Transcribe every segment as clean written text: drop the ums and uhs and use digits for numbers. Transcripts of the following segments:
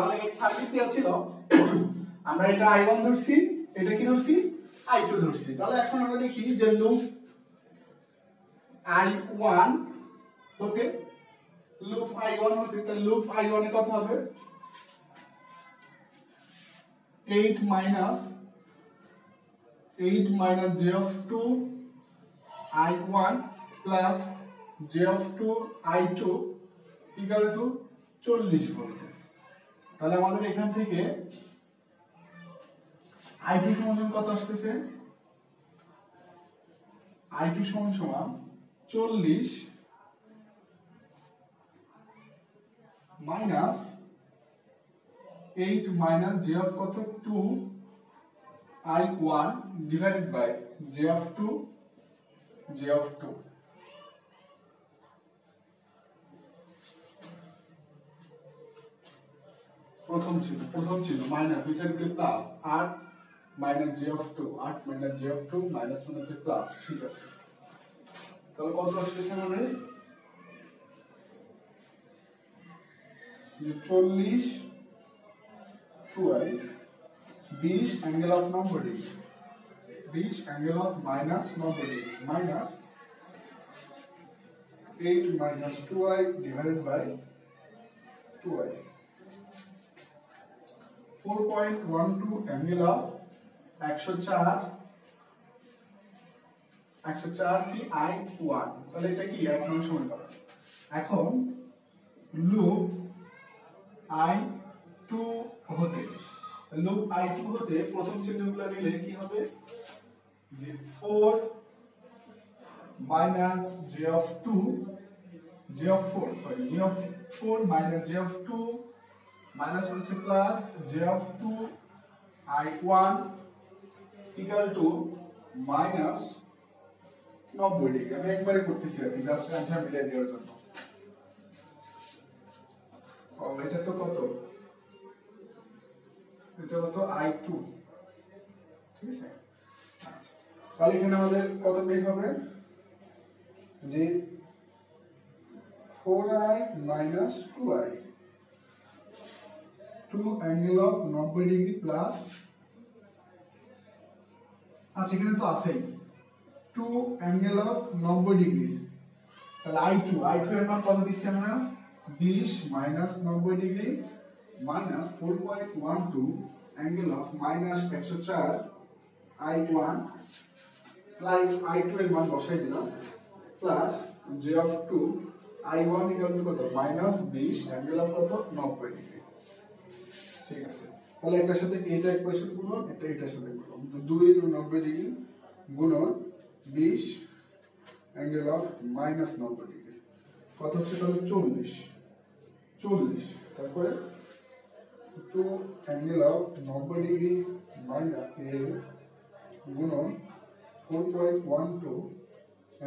তাহলে এই সার্কিট দেওয়া ছিল, আমরা এটা I1 ধরছি, এটা কি ধরছি I2 ধরছি। তাহলে এখন আমরা দেখি যে লুপ I1 হতে তাহলে লুপ I1 এ কত হবে 8 minus j of 2 I1 plus j of 2 I2 equal to 40 volt. তাহলে আমাদের এখান থেকে I2 সমান কত আসতেছে, I2 সমান 40 minus 8 minus j of কত 2 I1 divided by j of 2 প্রথম ছিল মাইনাস দুই সাইড গেলে plus 8 minus j of 2 minus j of 2 minus হচ্ছে প্লাস। ঠিক আছে, তাহলে কত আসছে আমাদের 40 2i 20 angle of 90 degree, 20 angle of minus 90 degree minus 8 minus 2i divided by 2i 4.12 angle of 104 কি I1। তাহলে এটা কি 1 নং সমীকরণ। এখন লুপ I2 হতে প্রথম চিহ্নগুলো নিলে কি হবে যে 4 minus j of 4 minus j of 2 minus হচ্ছে plus j of 2 I1 equal to minus 90 degree. আমি একবারে করতেছি আর কি, জাস্ট অ্যানসার মিলিয়ে দেওয়ার জন্য। এটা তো কত, এটা হতো I2, ঠিক আছে। আচ্ছা, তাহলে এখানে আমাদের কত বের হবে যে 4i minus 2i 2 angle of 90 degree plus, আচ্ছা এখানে তো আছেই 2 angle of 90 ডিগ্রি। তাহলে I2 এর মান কত দিচ্ছি আমরা 20 minus 90 degree minus 4.12 angle of minus 104 I1 plus I2 এর মান বসাই দিলাম plus j of 2 I1 equal to কত minus 20 angle of কত 90 ডিগ্রি। ঠিক আছে, তাহলে এটার সাথে এটা ইকুয়েশন গুণন, এটার সাথে গুণন, 2 এর 90 ডিগ্রি গুণন 20 angle of minus 90 ডিগ্রি কত হচ্ছে তাহলে 40। তারপরে 2 angle of 90 degree minus a গুণন 4.12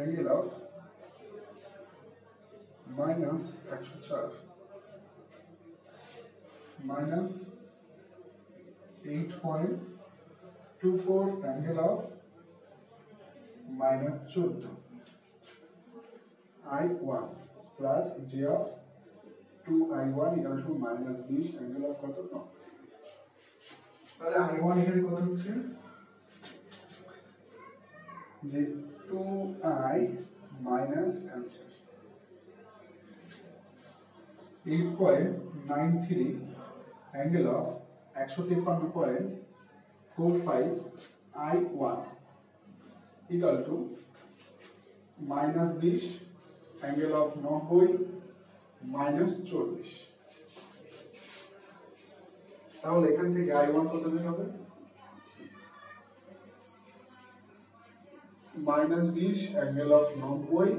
angle of minus 104 minus 8.24 angle of minus 14 I1 plus j of 2 I1 equal to minus 20 angle of কত 9। তাহলে I1 এখানে কত হচ্ছে যে 2i minus answer 8.93 angle of 153.45 I1 equal to minus 20 angle of 90 minus 40। তাহলে এখান থেকে I1 কত বের হবে minus 20 angle of 90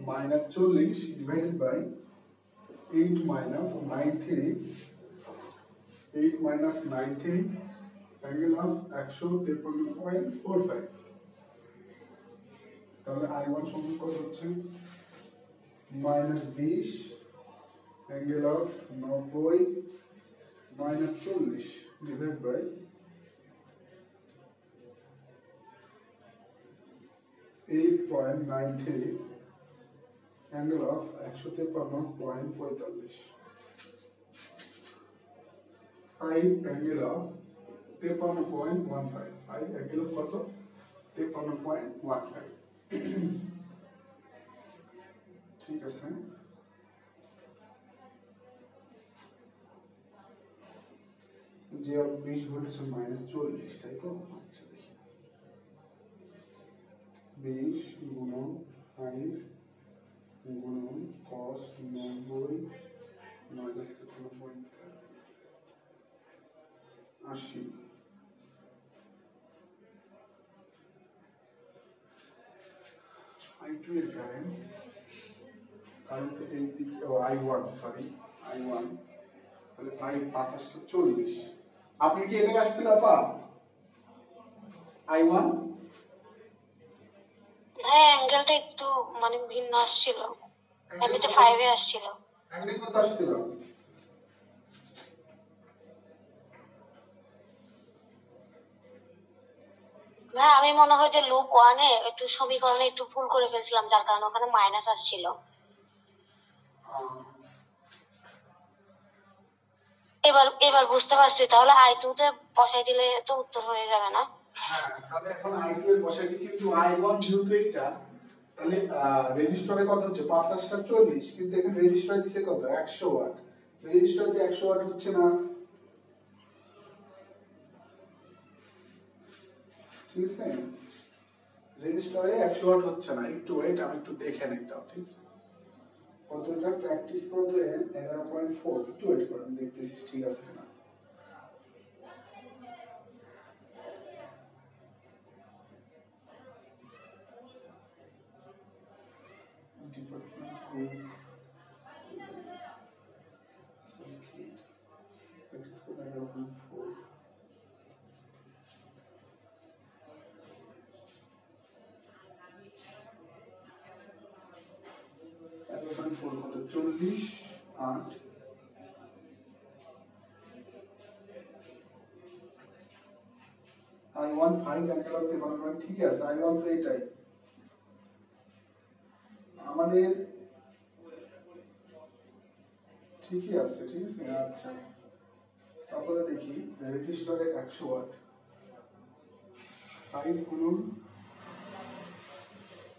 minus 40 divided by 8 minus 93 angle of 153.45। তাহলে I1 সমান কত হচ্ছে minus 20 angle of 90 minus 40 divided by 8.93 angle of 153.45। 5 angle of 53.15 5 angle of কত 53.15 ঠিক আছে যে 20 ভোল্ট আছে -40 তাই তো আচ্ছা দেখি 20 গুণন 5 গুণন cos 90 মাইনাস 80 I2 এর কারেন্ট এই দিকে I1 সরি I1 তাহলে 5 50 40 আপনি কি এটা আসছিল আপা I1 হ্যাঁ অ্যাঙ্গেলটা একটু মানে ভিন্ন আসছিল এমনিতে 5 এ আসছিল অ্যাঙ্গেল কত আসছিল হ্যাঁ আমি মনে হয় যে লুপ 1 এ একটু সমীকরণে একটু ভুল করে ফেলছিলাম যার কারণে ওখানে মাইনাস আসছিল এবার বুঝতে পারছি তাহলে I2 তে বসাই দিলে তো উত্তর হয়ে যাবে না হ্যাঁ তাহলে এখন I2 এর বসাই দিই কিন্তু I1 যেহেতু এটা তাহলে রেজিস্টরে কত হচ্ছে 50 টা 40 কিন্তু এখানে রেজিস্টরে দিছে কত 100 ওয়াট রেজিস্টরে 100 ওয়াট হচ্ছে না ঠিক আছে রেজিস্টরে 100 ওয়াট হচ্ছে না একটু ওয়েট আমি একটু দেখে নেই তাও ঠিক আছে কতটা প্র্যাকটিস করলে 11.4 একটু ওয়েট করুন দেখতেছি ঠিক আছে কিনা চল্লিশ আট I1 5 অ্যাঙ্গেল অফ দি বানাবেন ঠিক আছে I1 তো এটাই আমাদের ঠিকই আছে ঠিক আছে আচ্ছা তারপরে দেখি রেজিস্টরে 100 ওয়াট 5 গুণন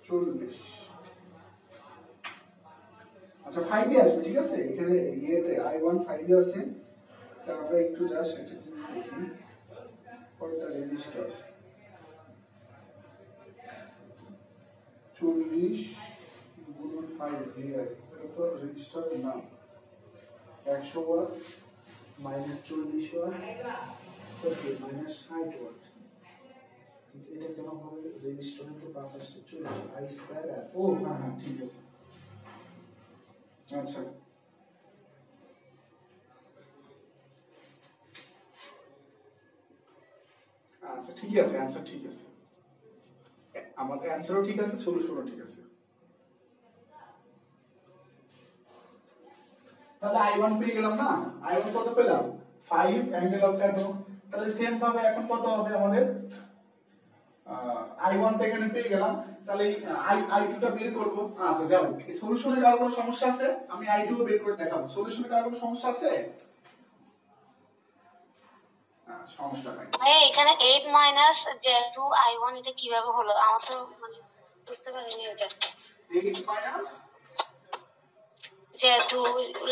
40 আচ্ছা 5 এ আসবে ঠিক আছে এখানে ইয়েতে I1 5 এ আছে তা আমরা একটু জাস্ট একটা জিনিস দেখি কোনটা রেজিস্টার 40 গুণন 5 VI এটা তো রেজিস্টার না 100 ওয়াট -40 ওয়াট ওকে -60 ওয়াট কিন্তু এটা কেন হবে রেজিস্টরে তো 50 40 I স্কয়ার ও হ্যাঁ ঠিক আছে আচ্ছা আচ্ছা ঠিক আছে आंसर ঠিক আছে আমাদের आंसरও ঠিক আছে সলিউশনও ঠিক আছে তাহলে I1 পেয়ে গেলাম না I1 কত পেলাম 5 অ্যাঙ্গেল অফ কত তাহলে সেম ভাবে এখন কত হবে আমাদের I1 টা এখানে পেয়ে গেলাম তাহলে I2 টা বের করব আচ্ছা যাও এই সলিউশনে কার কোনো সমস্যা আছে আমি I2 বের করে দেখাবো সলিউশনে কার কোনো সমস্যা আছে সমস্যা নাই ভাই এখানে 8 মাইনাস Z2 I1 এটা কিভাবে হলো আমার তো মানে বুঝতে পারিনি এটা 8 মাইনাস Z2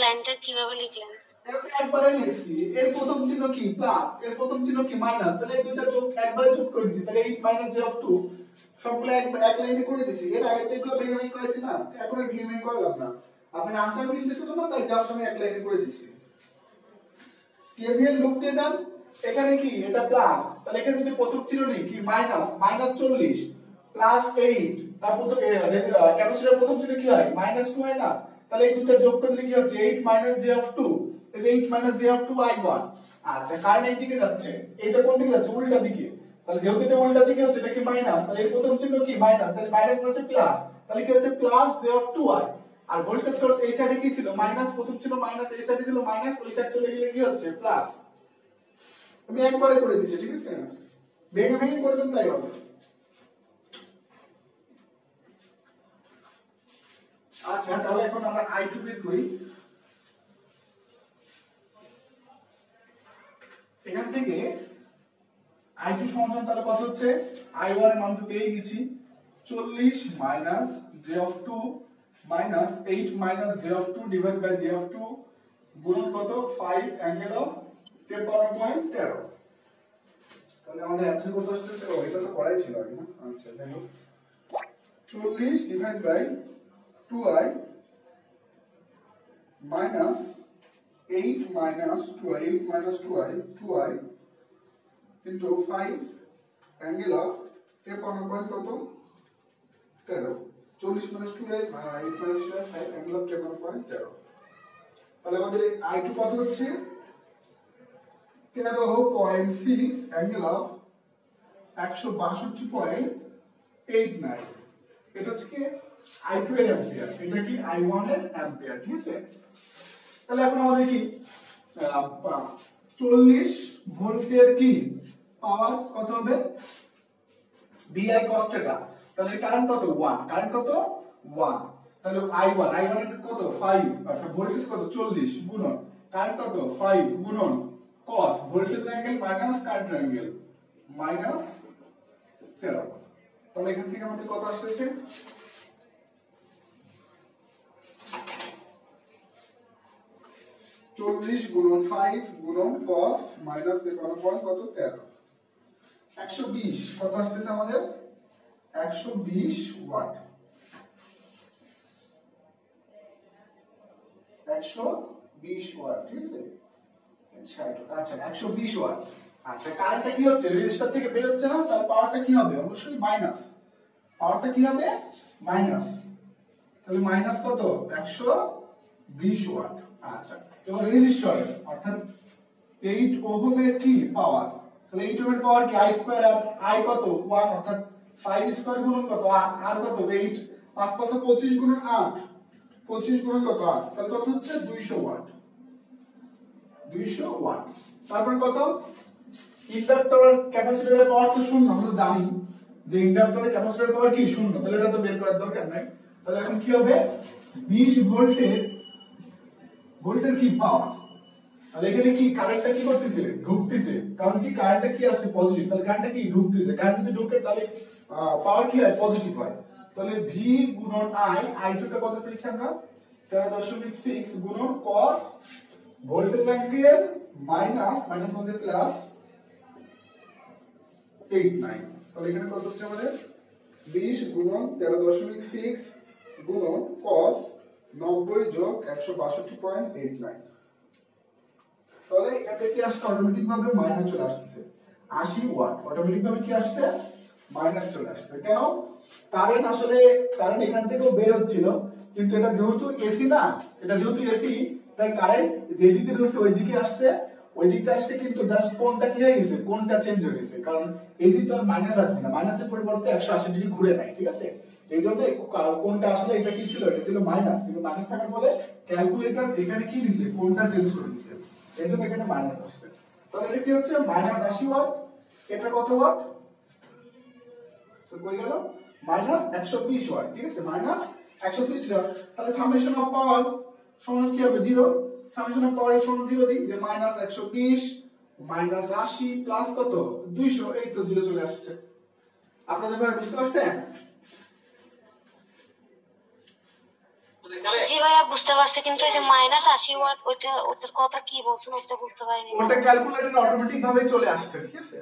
লাইনটা কিভাবে লিখলেন এটা তো একবারে লিখছি এর প্রথম চিহ্ন কি প্লাস এর প্রথম চিহ্ন কি মাইনাস তাহলে এই দুইটা যোগ একবারে যোগ করে দিছি তাহলে 8 মাইনাস J2 সবগুলো এক লাইনে করে দিছি এর আগে তো এগুলো ভেঙে করেছি না এখন আর ভেঙে করলাম না আপনি आंसर মিলতেছিল না তাই জাস্ট আমি এক লাইনে করে দিছি কেভিএল লুপ দিয়ে দেন এখানে কি এটা প্লাস তাহলে এখানে যদি প্রথম চিহ্ন নেই কি মাইনাস -40 প্লাস 8 তারপর তো ক্যাপাসিটর প্রথম চিহ্ন কি হয় -2 হয় না তাহলে এই দুটো যোগ করলে কি হচ্ছে 8 J2 এই 8 J2 I1 আচ্ছা কারণ এই দিকে যাচ্ছে এটা কোন দিকে যাচ্ছে উল্টা দিকে তাহলে যেহেতু এটা উল্টা দিকে হচ্ছে এটা কি মাইনাস তাহলে এর প্রথম চিহ্ন কি মাইনাস তাহলে মাইনাস প্লাসে প্লাস তাহলে কি হচ্ছে প্লাস J2I আর ভোল্টেজ সোর্স এই সাইডে কি ছিল মাইনাস প্রথম ছিল মাইনাস এই সাইডে ছিল মাইনাস ওই সাইড চলে গেলে কি হচ্ছে প্লাস আমি একবারে করে দিছি ঠিক আছে ভেঙে ভেঙে করবেন তাই হবে আচ্ছা তাহলে এখন আমরা I2 বের করি এখান থেকে i2 সমান তাহলে কত হচ্ছে i1 এর মান তো পেয়ে গেছি 40 minus j of 2 minus 8 minus j of 2 divide by j of 2 গুণন কত 5 অ্যাঙ্গেল অফ 53.13 তাহলে আমাদের অ্যানসার কত আসছে ও এটা তো করাই ছিল আগে না আচ্ছা যাই হোক 40 divide by 2i minus 8 minus 2i 2i into 5 angle of 53 point কত 13 40 minus 2i 8 minus 2i 5 angle of 53.13 তাহলে আমাদের i2 কত হচ্ছে 13.6 angle of 162.89 এটা হচ্ছে কি i2 এর অ্যাম্পিয়ার এটা কি i1 এর অ্যাম্পিয়ার ঠিক আছে তাহলে এখন আমাদের কি 40 ভোল্টের কি পাওয়ার কত হবে vi cos θ তাহলে কারেন্ট কত 1 কারেন্ট কত 1 তাহলে i1 এর কত 5 অর্থাৎ ভোল্টেজ কত 40 গুণন কারেন্ট কত 5 গুণন cos voltage angle minus current angle minus 13 তাহলে এখান থেকে আমাদের কত আসছে 40 গুণন 5 গুণন cos মাইনাস 53 পয়েন্ট কত 13 120 কত আসছে আমাদের 120 ওয়াট 120 ওয়াট ঠিক আছে আচ্ছা 120 ওয়াট আচ্ছা কারেন্টটা কি হচ্ছে রেজিস্টার থেকে বের হচ্ছে না তার পাওয়ারটা কি হবে অবশ্যই মাইনাস পাওয়ারটা কি হবে মাইনাস তাহলে মাইনাস কত 120 ওয়াট আচ্ছা এবার রেজিস্টর অর্থাৎ 8 ওহমের কি পাওয়ার তাহলে 8 ওহমের পাওয়ার কি i স্কয়ার আর i কত 1 অর্থাৎ 5 স্কয়ার গুণন কত আর কত 8 5 5 25 গুণন 8 25 গুণন কত 8 তাহলে কত হচ্ছে 200 ওয়াট 200 ওয়াট তারপর কত ইন্ডাক্টর আর ক্যাপাসিটরের পাওয়ার তো শূন্য আমরা জানি যে ইন্ডাক্টরের ক্যাপাসিটরের পাওয়ার কি শূন্য তাহলে এটা তো বের করার দরকার নাই তাহলে এখন কি হবে 20 ভোল্টের কি পাওয়ার তাহলে এখানে কি কারেন্টটা কি করতেছে ঢুকতেছে কারণ কি কারেন্টটা কি আসছে পজিটিভ তাহলে কারেন্টটা কি ঢুকতেছে কারেন্ট যদি ঢোকে তাহলে পাওয়ার কি হয় পজিটিভ হয় তাহলে v গুণন i2 টা কত পেয়েছি আমরা 13.6 গুণন cos ভোল্টেজ অ্যাঙ্গেল মাইনাস মানে প্লাস 89 তাহলে এখানে কত হচ্ছে আমাদের 20 গুণন 13.6 গুণন cos 90 যোগ 162.89 তাহলে এটা কি আসছে অটোমেটিক ভাবে মাইনাস চলে আসছে 80 ওয়াট অটোমেটিক ভাবে কি আসছে মাইনাস চলে আসছে কেন কারেন্ট এখান থেকেও বের হচ্ছিল কিন্তু এটা যেহেতু এসি না এটা যেহেতু এসি তাই কারেন্ট যে দিকে ধরছে ওই দিকে আসছে ওই দিকটা আসছে কিন্তু জাস্ট কোণটা কি হয়ে গেছে কোণটা চেঞ্জ হয়ে গেছে কারণ এসি তো মাইনাস আসবে না মাইনাসের পরিবর্তে 180 ডিগ্রি ঘুরে নেয় ঠিক আছে এইজন্য কোণটা আসলে এটা কি ছিল এটা ছিল মাইনাস কিন্তু মাইনাস থাকার ফলে ক্যালকুলেটর এখানে কি দিছে কোণটা চেঞ্জ করে দিয়েছে এইজন্য এখানে মাইনাস আসছে তাহলে এটা কি হচ্ছে মাইনাস 80 ওয়াট এটা কত ওয়াট তো কই গেল মাইনাস 120 ওয়াট ঠিক আছে মাইনাস 120 ওয়াট তাহলে সামেশন অফ পাওয়ার সমান কি হবে 0 সামেশন অফ পাওয়ার সমান 0 দিই যে মাইনাস 120 মাইনাস 80 প্লাস কত 200 এই তো 0 চলে আসছে আপনারা যেভাবে বুঝতে পারছেন জি ভাইয়া বুঝতে পারছি কিন্তু এই যে মাইনাস 80 ওয়াট ওটার কথা কি বলছেন ওটা বুঝতে পারিনি ওটা ক্যালকুলেটরে অটোমেটিক ভাবে চলে আসছে ঠিক আছে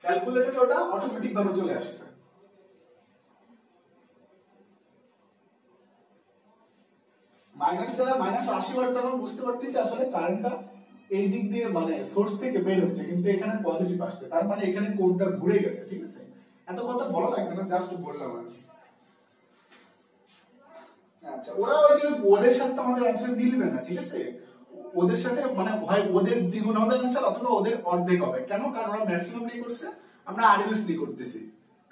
ক্যালকুলেটরে ওটা অটোমেটিক ভাবে চলে আসছে মাইনাস দ্বারা মাইনাস 80 ওয়াট দ্বারা বুঝতে পারতেছি আসলে কারেন্টটা এই দিক দিয়ে মানে সোর্স থেকে বের হচ্ছে কিন্তু এখানে পজিটিভ আসছে তার মানে এখানে কোণটা ঘুরে গেছে ঠিক আছে এত কথা বলা লাগবে না জাস্ট বললাম আর কি আচ্ছা ওরা ওই যে ওদের সাথে আমাদের অ্যানসার মিলবে না ঠিক আছে ওদের সাথে মানে হয় ওদের দ্বিগুণ হবে অ্যানসার অথবা ওদের অর্ধেক হবে কেন কারণ ওরা ম্যাক্সিমাম নিয়ে করছে আমরা আরএমএস নিয়ে করতেছি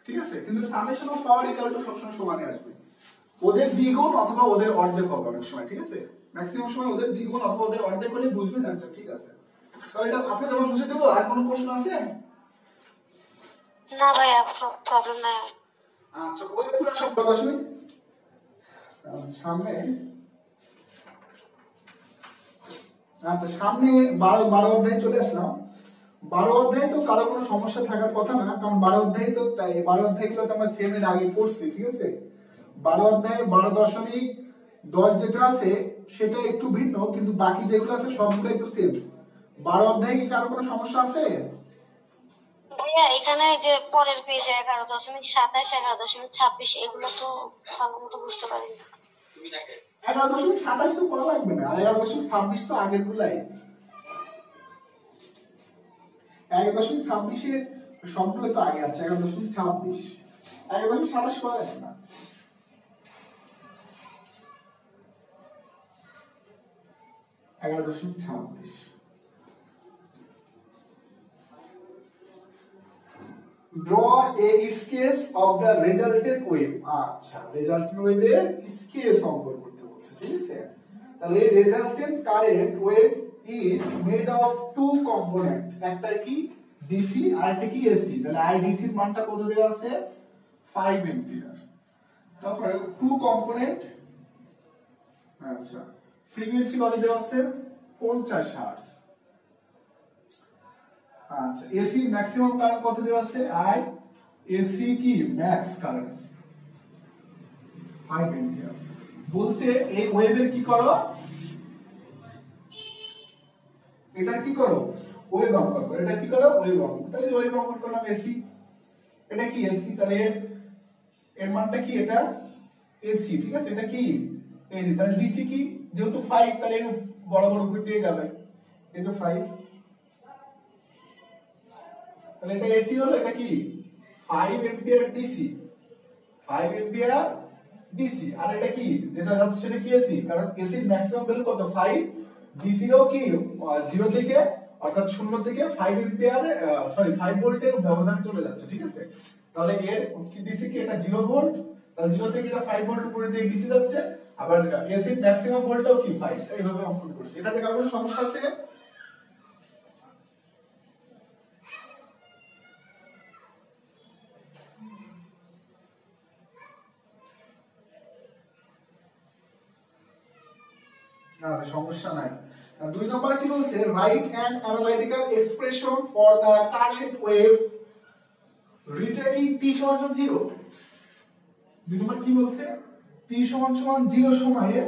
ঠিক আছে কিন্তু summation of power equal to সবসময় সমানে আসবে ওদের দ্বিগুণ অথবা ওদের অর্ধেক হবে অনেক সময় ঠিক আছে ম্যাক্সিমাম সময় ওদের দ্বিগুণ অথবা ওদের অর্ধেক হলে বুঝবেন অ্যানসার ঠিক আছে তাহলে এটা আপনি যখন বুঝে দেবো আর কোনো প্রশ্ন আছে না ভাইয়া প্রবলেম নাই আচ্ছা ওই পুরো সব প্রকাশনী সামনে আচ্ছা সামনে 12 অধ্যায়ে চলে আসলাম। 12 অধ্যায়ে তো কারো কোনো সমস্যা থাকার কথা না, কারণ 12 অধ্যায়ে তো 12 অধ্যায়গুলো তো আমরা সেম এর আগে পড়ছি, ঠিক আছে। 12 অধ্যায়ে 12.10 যেটা আছে সেটা একটু ভিন্ন, কিন্তু বাকি যেগুলো আছে সবগুলোই তো সেম। 12 অধ্যায়ে কি কারো কোনো সমস্যা আছে? ভাইয়া এখানে যে পরের পেজে 11.27 11.26 এগুলো তো ভালো মতো বুঝতে পারিনি। 11.27 তো পড়া লাগবে না, আর 11.26 তো আগের গুলাই। 11.26 এর সবগুলো তো আগে আছে। 11.26 11.27 পড়া লাগবে না। 11.26 draw a sketch of the resultant wave। আচ্ছা resultant wave এর স্কেচ অঙ্কন করতে বলছে, ঠিক আছে। তাহলে resultant current wave is made of two component, একটা কি DC আর একটা কি AC। তাহলে IDC এর মানটা কত দেওয়া আছে? 5 অ্যাম্পিয়ার। তারপরে টু কম্পোনেন্ট, আচ্ছা ফ্রিকোয়েন্সি কত দেওয়া আছে? 50 হার্টজ। আচ্ছা এসি ম্যাক্সিমাম কারেন্ট কত দেওয়া আছে? আই এসি কি ম্যাক্স কারেন্ট 5 অ্যাম্পিয়ার। বলছে এই ওয়েভের কি করো, এটা কি করো ওয়েভ অঙ্কন করো, এটা কি করো ওয়েভ অঙ্কন। তাহলে ওয়েভ অঙ্কন করলাম এসি, এটা কি এসি, তাহলে এর মানটা কি? এটা এসি, ঠিক আছে। এটা কি এসি, তাহলে ডিসি কি? যেহেতু 5 তাহলে বড় বড় করে দিয়ে যাবে, এই যে 5, তাহলে এটা এসি হলো, এটা কি 5 অ্যাম্পিয়ার ডিসি, 5 অ্যাম্পিয়ার ডিসি। আর এটা কি যেটা যাচ্ছে সেটা কি এসি, কারণ এসি এর ম্যাক্সিমাম ভ্যালু কত? 5। ডিসি এরও কি 0 থেকে অর্থাৎ 0 থেকে 5 অ্যাম্পিয়ার 5 ভোল্টের ব্যবধানে চলে যাচ্ছে, ঠিক আছে। তাহলে এর কি ডিসি কি? এটা 0 ভোল্ট, তাহলে 0 থেকে এটা 5 ভোল্ট উপরে দিয়ে ডিসি যাচ্ছে। আবার এসি এর ম্যাক্সিমাম ভোল্টটাও কি 5। এইভাবে অঙ্কন করছি। এটাতে কারো কোনো সমস্যা আছে? আচ্ছা সমস্যা নাই। 2 নম্বরে কি বলছে? Right an analytical expression for the current wave retaking t সমান 0। 2 নম্বর কি বলছে? t সমান 0 সময়ে,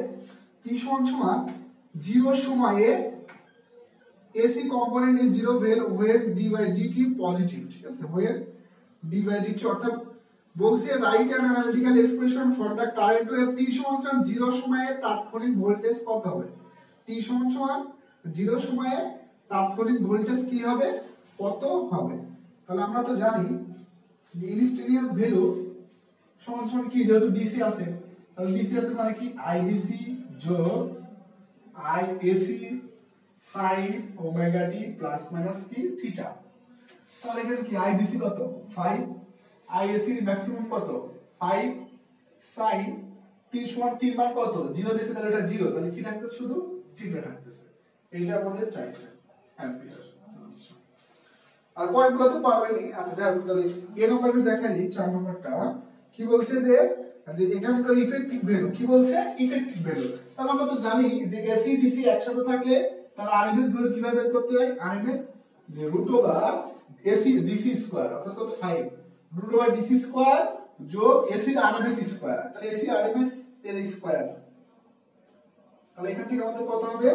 t সমান 0 সময়ে AC component is 0 when d by dt positive, ঠিক আছে। when d by dt অর্থাৎ বলছে right an analytical expression for the current wave t সমান 0 সময়ে তাৎক্ষণিক ভোল্টেজ কত হবে? t সমান 0 সময়ে তাৎক্ষণিক ভোল্টেজ কি হবে? কত হবে? তাহলে আমরা তো জানি যে ইনস্ট্যান্টিনিয়াস ভ্যালু সমান কি, যেহেতু ডিসি আছে, তাহলে ডিসি আছে মানে কি আইডিসি যোগ IAC sin omega t plus minus কি থিটা। তাহলে এখানে কি আইডিসি কত? 5, আইএসি এর ম্যাক্সিমাম কত? 5 sin t সমান t মান কত? 0 দিছে, তাহলে এটা 0, তাহলে কি থাকতেছে? শুধু থিটা থাকতেছে। এইটা আমাদের চাইছে অ্যাম্পিয়ার। আর পয়েন্টগুলো তো পারবেনই। আচ্ছা যাই হোক, তাহলে এর নম্বরটা দেখা দিই। 4 নম্বরটা কি বলছে? যে এখানকার ইফেক্টিভ ভ্যালু কি বলছে? Effective value. তাহলে আমরা তো জানি যে এসি ডিসি একসাথে থাকলে তার আরএমএস ভ্যালু কিভাবে বের করতে হয়? আরএমএস যে √/, এসি ডিসি স্কয়ার অর্থাৎ কত? 5 √/, ডিসি স্কয়ার যোগ এসি এর আরএমএস স্কয়ার। তাহলে এসি আরএমএস এর স্কয়ার, তাহলে এখান থেকে আমাদের কত হবে?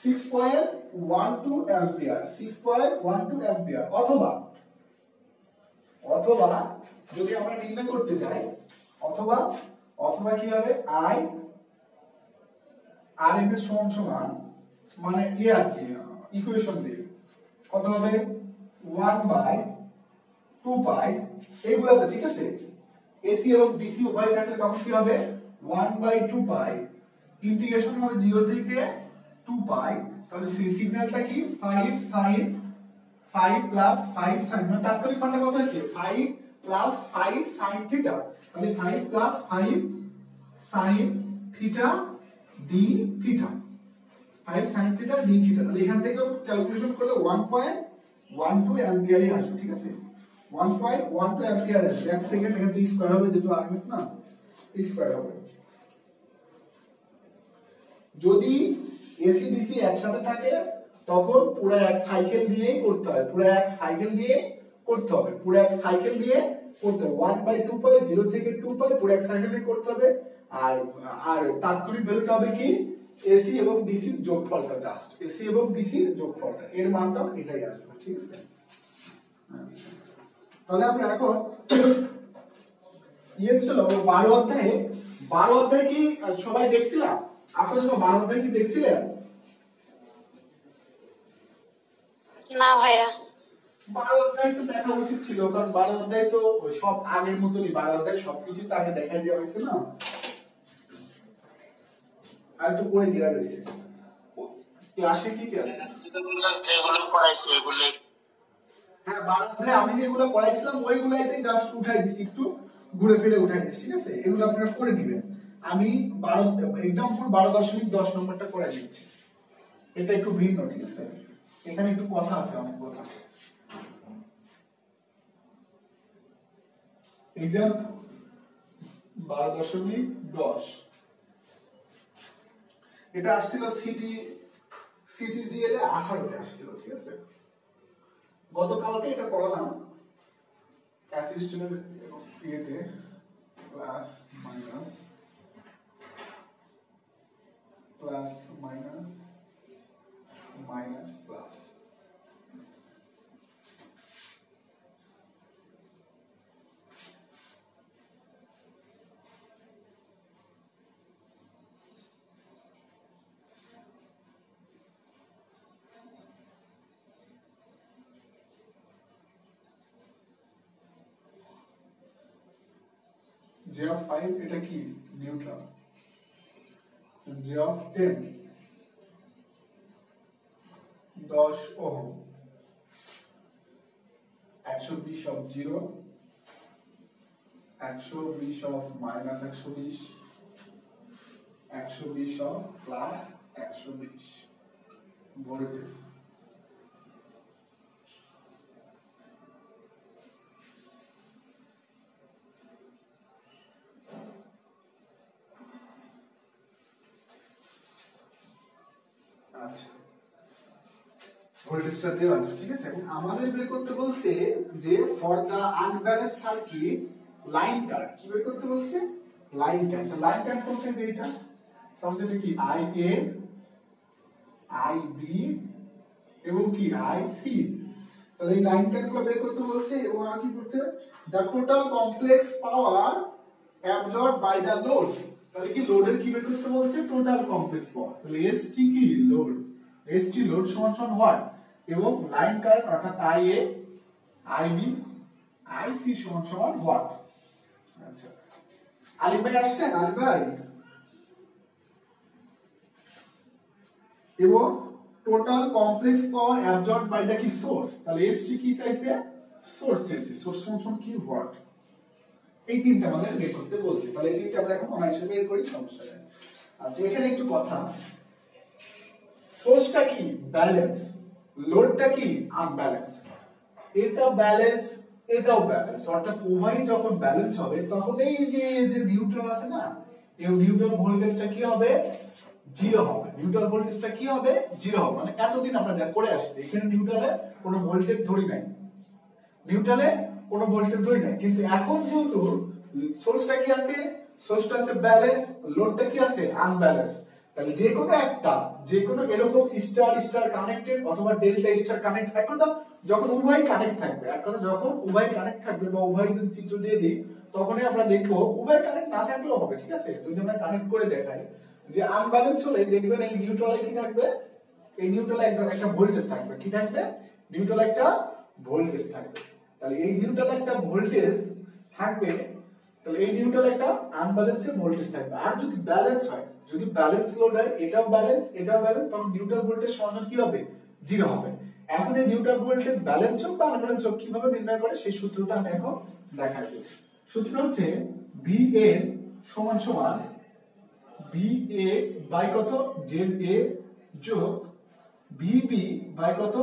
6.12 অ্যাম্পিয়ার, 6.12 অ্যাম্পিয়ার। অথবা যদি আমরা নির্ণয় করতে যাই, অথবা কি হবে? আই আরএমএস সমান মানে আর কি ইকুয়েশন দিয়ে কত হবে? 1/2 পাই এইগুলাতে, ঠিক আছে। এসি এবং ডিসি উভয় থাকলে তখন কি হবে? 1/2 পাই ইন্টিগ্রেশন হবে 0 থেকে 2 পাই। তাহলে সি সিগন্যালটা কি? 5 sin 5 প্লাস 5 sin, মানে তাৎক্ষণিক মানটা কত হয়েছে? 5 প্লাস 5 sin থিটা। তাহলে 5 plus 5 sin theta D theta, 5 sin theta D theta. তাহলে এখান থেকে ক্যালকুলেশন করলে 1.12 অ্যাম্পিয়ারই আসবে, ঠিক আছে। 1.12 অ্যাম্পিয়ার আসবে। 1 সেকেন্ড এখানে স্কয়ার হবে, যেহেতু আরএমএস না, স্কয়ার হবে। যদি এসি ডিসি একসাথে থাকে তখন পুরো এক সাইকেল দিয়েই করতে হবে, পুরো এক সাইকেল দিয়ে করতে হবে, পুরো এক সাইকেল দিয়ে করতে হবে। 1/2 পাই 0 থেকে 2 পাই পুরো এক সাইকেল দিয়ে করতে হবে। আর আর তাৎক্ষণিক ভ্যালুটা হবে কি এসি এবং ডিসির যোগফলটা, জাস্ট এসি এবং ডিসির যোগফলটা, এর মানটা এটাই আসবে, ঠিক আছে। তাহলে আমরা এখন ইয়ে ছিল 12 অধ্যায়ে, 12 অধ্যায় কি সবাই দেখছিলাম? আপনারা সবাই 12 অধ্যায় কি দেখছিলেন? না ভাইয়া, 12 অধ্যায় তো দেখা উচিত ছিল, কারণ 12 অধ্যায় তো সব আগের মতনই, 12 অধ্যায় সবকিছু তো আগে দেখাই দেওয়া হয়েছে না, আর তো করে দেওয়া হয়েছে। ক্লাসে কি কি আছে যেগুলো পড়াইছে এগুলো, হ্যাঁ 12 অধ্যায় আমি যেগুলো পড়াইছিলাম ওইগুলাইতে জাস্ট উঠাই দিছি, একটু ঘুরে ফিরে উঠাই দিছি, ঠিক আছে। এগুলো আপনারা করে দিবেন। আমি 12 एग्जांपल 12.10 নম্বরটা করে দিচ্ছি, এটা একটু ভিন্ন, ঠিক আছে। এখানে একটু কথা আছে, অনেক কথা। एग्जांपल 12.10 এটা আসছিল সিটিজিএল এ 18 তে আসছিল, ঠিক আছে। গতকালকে এটা পড়ালাম অ্যাসিস্ট্যান্ট ইয়েতে, plus minus plus minus minus plus. J of 5 এটা কি neutral, J of 10 10 ohm, 120 of 0, 120 of minus 120, 120 of plus 120 voltage. আচ্ছা, ভোল্টেজটা দেওয়া আছে, ঠিক আছে। এবং আমাদের বের করতে বলছে যে for the unbalance circuit line current, কি বের করতে বলছে? Line current. লাইন কারেন্ট বলছে যে এটা সাপোজ এটা কি IA, IB এবং কি IC, তাহলে এই লাইন কারেন্টগুলো বের করতে বলছে। এবং আর কি করতে, the total complex power absorbed by the load, তাহলে কি লোডের কি বের করতে বলছে? Total complex power. তাহলে ST কি লোড, ST লোড সমান সমান হোয়াট, এবং লাইন কারেন্ট অর্থাৎ IA, IB, IC সমান সমান হোয়াট। আচ্ছা, আলিম ভাই আসছেন? আলিম ভাই, এবং total complex power absorbed by the কি সোর্স, তাহলে ST কি চাইছে? সোর্স চাইছে, সোর্স সমান সমান কি হোয়াট। এই তিনটা আমাদের বের করতে বলছে, তাহলে এই তিনটা আমরা এখন অনায়াসে বের করি, সমস্যা নেই। আচ্ছা, এখানে একটু কথা, সোর্সটা কি ব্যালেন্স, লোডটা কি আনব্যালেন্স, এটা ব্যালেন্স এটাও ব্যালেন্স, অর্থাৎ উভয়ই যখন ব্যালেন্স হবে তখন এই যে নিউট্রাল আছে না, এই নিউট্রাল ভোল্টেজটা কি হবে? জিরো হবে। নিউট্রাল ভোল্টেজটা কি হবে? জিরো হবে। মানে এতদিন আমরা যা করে আসছি, এখানে নিউট্রালে কোনো ভোল্টেজ ধরি নাই, নিউট্রালে কোনো ভোল্টেজ ধরি নাই, কিন্তু এখন যেহেতু সোর্সটা কি আছে? সোর্সটা আছে ব্যালেন্স, লোডটা কি আছে? আনব্যালেন্স। তাহলে যে কোনো একটা, যে কোনো এরকম স্টার স্টার কানেক্টেড অথবা ডেল্টা স্টার কানেক্ট, এক কথা যখন উভয় কানেক্ট থাকবে, এক কথা যখন উভয় কানেক্ট থাকবে বা উভয় যদি চিত্র দিয়ে দিই, তখনই আমরা দেখবো উভয় কানেক্ট না থাকলেও হবে, ঠিক আছে। যদি আমরা কানেক্ট করে দেখাই যে আনব্যালেন্স হলে দেখবেন এই নিউট্রালে কি থাকবে? এই নিউট্রালে একটা ভোল্টেজ থাকবে, কি থাকবে? নিউট্রালে একটা ভোল্টেজ থাকবে। তাহলে এই নিউট্রালে একটা ভোল্টেজ থাকবে, তাহলে এই নিউট্রালে একটা আনব্যালেন্সের ভোল্টেজ থাকবে। আর যদি ব্যালেন্স হয়, যদি ব্যালেন্স লোড হয়, এটাও ব্যালেন্স এটাও ব্যালেন্স, তখন নিউট্রাল ভোল্টেজ সমান কি হবে? জিরো হবে। এখন এই নিউট্রাল ভোল্টেজ ব্যালেন্স হোক বা আনব্যালেন্স হোক কিভাবে নির্ণয় করে সেই সূত্রটা আমি এখন দেখাবো। সূত্র হচ্ছে VA সমান সমান BA বাই কত? ZA যোগ BB বাই কত?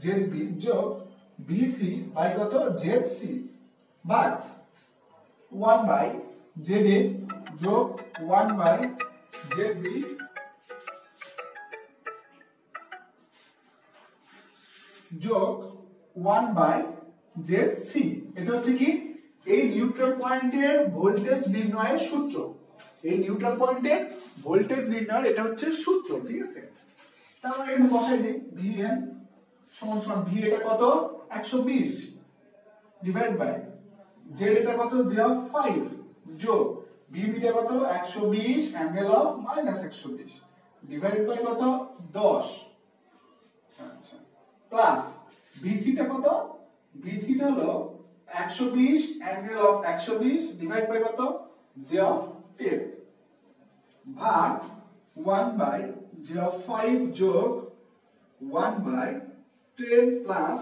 ZB যোগ BC বাই কত? ZC ভাগ 1 বাই ZA যোগ 1 বাই ZB যোগ 1/ZC। এটা হচ্ছে কি এই নিউট্রাল পয়েন্টের ভোল্টেজ নির্ণয়ের সূত্র। এই নিউট্রাল পয়েন্টের ভোল্টেজ নির্ণয়ের এটা হচ্ছে সূত্র, ঠিক আছে। তাহলে এখানে বসাই দিই Vn সমান সমান V এটা কত 120 ডিভাইড বাই Z এটা কত J অফ 5 যোগ VB টা কত 120 অ্যাঙ্গেল অফ -120 ডিভাইড বাই কত 10। আচ্ছা প্লাস BC টা কত, BC টা হলো 120 অ্যাঙ্গেল অফ 120 ডিভাইড বাই কত J অফ 10 ভাগ 1/J অফ 5 যোগ 1/10 প্লাস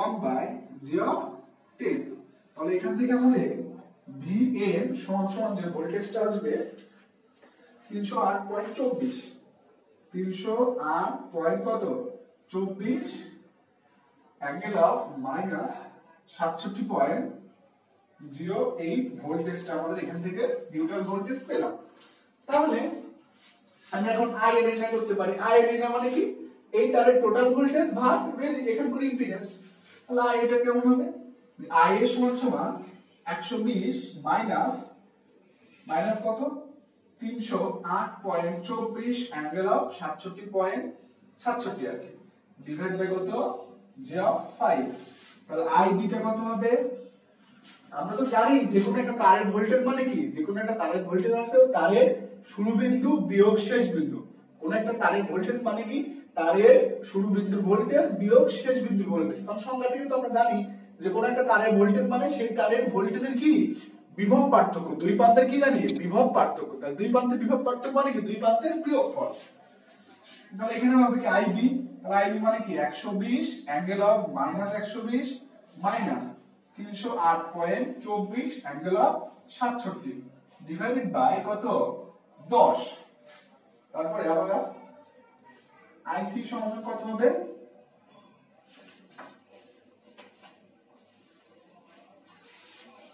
1/J অফ 10। তাহলে এখান থেকে আমাদের VN সমান সমান যে ভোল্টেজটা আসবে 308.24 308.24 অ্যাঙ্গেল অফ -67.08 ভোল্টেজটা আমাদের এখান থেকে নিউট্রাল ভোল্টেজ পেলাম। তাহলে আমি এখন I এর নির্ণয় করতে পারি। I এর নির্ণয় মানে কি এই তারের টোটাল ভোল্টেজ ভাগ এখানকার ইম্পিডেন্স। তাহলে I এটা কেমন হবে, I এর সমান সমান 120 মাইনাস কত 308.24 অ্যাঙ্গেল অফ 67.67 আর কি ডিভাইড বাই কত J অফ 5। তাহলে IB টা কত হবে, আমরা তো জানি যে কোনো একটা তারের ভোল্টেজ মানে কি, যে কোনো একটা তারের ভোল্টেজ আছে তারের শুরু বিন্দু বিয়োগ শেষ বিন্দু। কোন একটা তারের ভোল্টেজ মানে কি তারের শুরু বিন্দুর ভোল্টেজ বিয়োগ শেষ বিন্দুর ভোল্টেজ। কারণ সংজ্ঞা থেকে তো আমরা জানি যে কোন একটা তারের ভোল্টেজ মানে সেই তারের ভোল্টেজের কি বিভব পার্থক্য, দুই প্রান্তের কি জানি বিভব পার্থক্য। তাহলে দুই প্রান্তের বিভব পার্থক্য মানে কি দুই প্রান্তের বিয়োগফল। তাহলে এখানে হবে কি IB, তাহলে IB মানে কি 120 angle of -120 minus 308.24 angle of 67 divided by কত 10। তারপরে আবার IC সমান কত হবে,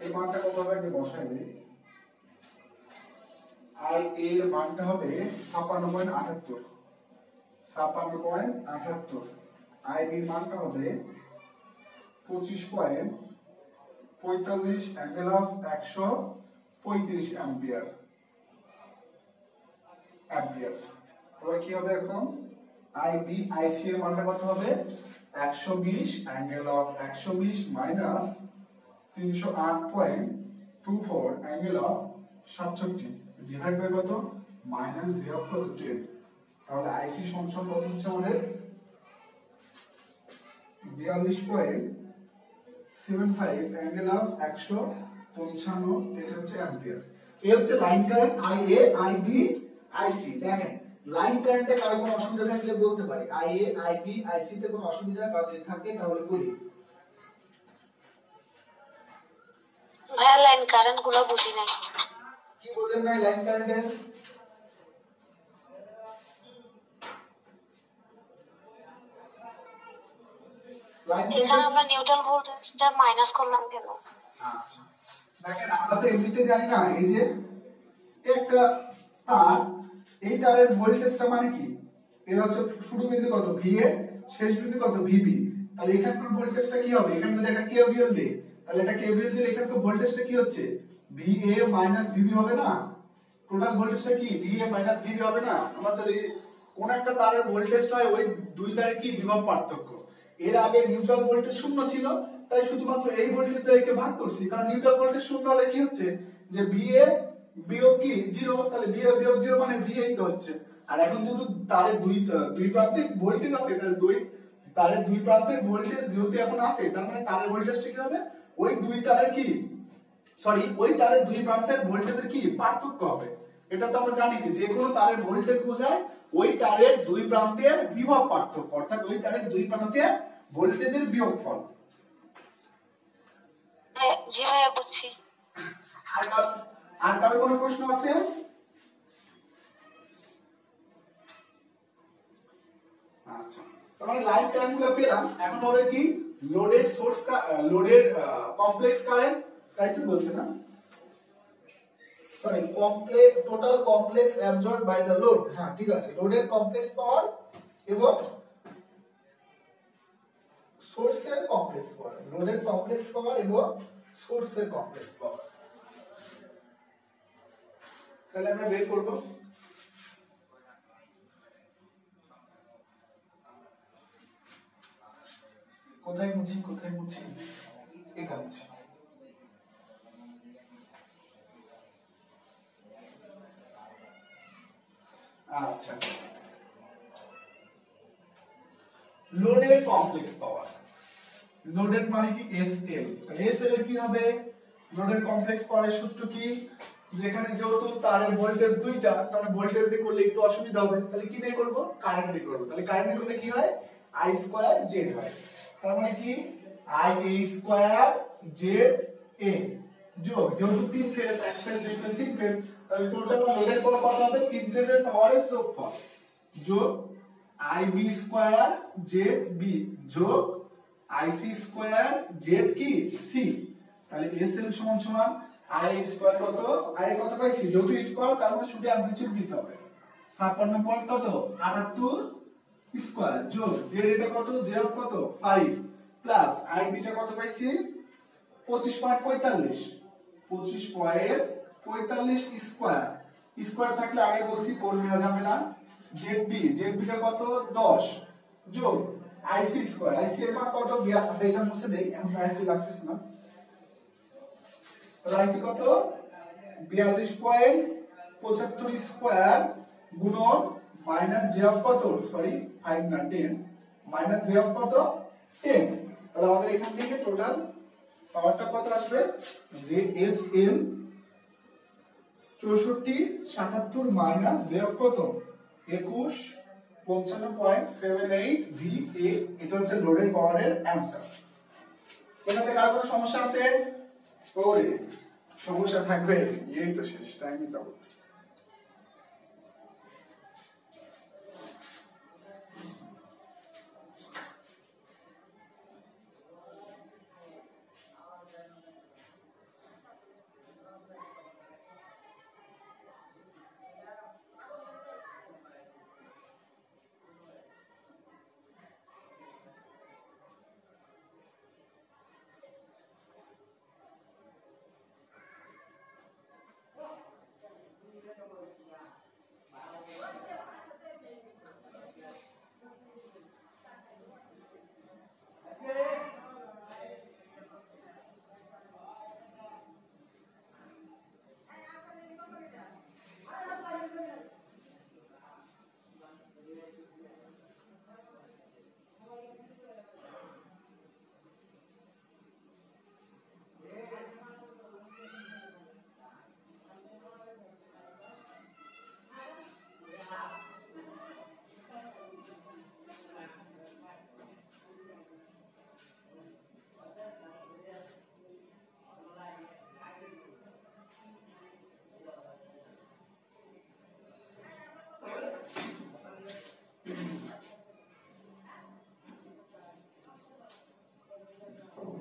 এই মানটা কত হবে একটু বসাই দেই। I এর মানটা হবে 56.78 56.78। IB এর মানটা হবে 25.45 অ্যাঙ্গেল অফ 135 অ্যাম্পিয়ার। তাহলে কি হবে এখন IB IC এর মানটা কত হবে 120 angle of 120 minus 308.24 angle of 67 divide by কত মাইনাস 0.10। তাহলে IC সমান কত হচ্ছে আমাদের 42.75 অ্যাঙ্গেল অফ 155, এটা হচ্ছে অ্যাম্পিয়ার। এই হচ্ছে line current IA IB IC। দেখেন লাইন কারেন্টে কারো কোনো অসুবিধা থাকলে বলতে পারি, IA IB IC তে কোনো অসুবিধা কারো যদি থাকে তাহলে বলি। ভাইয়া লাইন কারেন্ট গুলো বুঝি নাই। কি বোঝেন নাই লাইন কারেন্টে? এখানে আমরা নিউট্রাল ভোল্টেজটা মাইনাস করলাম কেন? আচ্ছা দেখেন আমরা তো এমনিতে জানি না, এই যে একটা তার, এই তারের ভোল্টেজটা মানে কি এর হচ্ছে শুরু বিন্দু কত VA শেষ বিন্দু কত VB। তাহলে এখানকার ভোল্টেজটা কি হবে, এখানে যদি একটা KVL দেই তাহলে এটা KVL দিলে এখানকার ভোল্টেজটা কি হচ্ছে VA মাইনাস VB হবে না। টোটাল ভোল্টেজটা কি VA মাইনাস VB হবে না। আমাদের এই কোন একটা তারের ভোল্টেজটা হয় ওই দুই তারের কি বিভব পার্থক্য। এর আগে নিউট্রাল ভোল্টেজ শূন্য ছিল, তাই শুধুমাত্র এই ভোল্টেজ দিয়ে ভাগ করছি, কারণ নিউট্রাল ভোল্টেজ শূন্য হলে কি হচ্ছে যে VA বিয়োগ কি 0, তাহলে VA বিয়োগ 0 মানে VA তো হচ্ছে। আর এখন যেহেতু তারের দুই প্রান্তে ভোল্টেজ আছে, তাহলে তারের দুই প্রান্তের ভোল্টেজ যেহেতু এখন আছে, তার মানে তারের ভোল্টেজটা কি হবে ওই দুই তারের কি ওই তারের দুই প্রান্তের ভোল্টেজের কি পার্থক্য হবে। এটা তো আমরা জানি যে কোনো তারের ভোল্টেজ বোঝায় ওই তারের দুই প্রান্তের বিভব পার্থক্য, অর্থাৎ ওই তারের দুই প্রান্তের ভোল্টেজের বিয়োগফল। জি ভাইয়া বুঝছি। আর কারো কোনো প্রশ্ন আছে? আচ্ছা তাহলে লাইন কারেন্ট গুলো পেলাম। এখন আমাদের কি লোডের সোর্স লোডের কমপ্লেক্স কারেন্ট, তাই তো বলছে না, sorry complex total complex absorbed by the load. হ্যাঁ ঠিক আছে, লোডের কমপ্লেক্স পাওয়ার এবং সোর্সের কমপ্লেক্স পাওয়ার, লোডের কমপ্লেক্স পাওয়ার এবং সোর্সের কমপ্লেক্স পাওয়ার। তাহলে আমরা বের করব কোথায় মুছি এটা মুছি। আচ্ছা, লোডের কমপ্লেক্স পাওয়ার, লোডের মানে কি এসএল, তাহলে এসএল এর কি হবে, লোডের কমপ্লেক্স পাওয়ারের সূত্র কি, যেখানে যেহেতু তারের ভোল্টেজ দুইটা, তাহলে ভোল্টেজ দিয়ে করলে একটু অসুবিধা হবে, তাহলে কি দিয়ে করব, কারেন্ট দিয়ে করব। তাহলে কারেন্ট দিয়ে করলে কি হয়, I স্কয়ার জেড হয়। তার মানে কি I a square Z A যোগ, যেহেতু তিন ফেজ, এক ফেজ দুই ফেজ তিন ফেজ, তাহলে টোটাল লোডের পাওয়ার কত হবে, তিন ফেজের পাওয়ারের যোগফল যোগ IB স্কয়ার জেড বি যোগ IC স্কয়ার জেড কি সি। তাহলে SL সমান সমান I স্কয়ার কত, I কত পাইছি, যেহেতু স্কয়ার তার মানে শুধু অ্যামপ্লিটিউড দিতে হবে, 56 পয়েন্ট কত 78 স্কয়ার যোগ জেড এটা কত, জেড কত 5 প্লাস IB টা কত পাইছি 25.45, 25.45 স্কয়ার, স্কয়ার থাকলে আগে বলছি কোণ নেওয়া যাবে না, জেডবি টা কত 10 যোগ IC স্কয়ার, IC এর মান কত, আচ্ছা এটা মুছে দেই, এখন IC লাগতেছে না, IC কত 42.75 স্কয়ার গুণন মাইনাস জে অফ কত, সরি 5 না 10 মাইনাস জে অফ কত 10। তাহলে আমাদের এখান থেকে টোটাল পাওয়ারটা কত আসবে, যে S L 6477 minus J of কত 21 55.78 ভি এ। এটা হচ্ছে লোডের পাওয়ারের অ্যানসার। এটাতে কার কোনো সমস্যা আছে, ওরে সমস্যা থাকবে, এই তো শেষ টাইম নিতে হবে।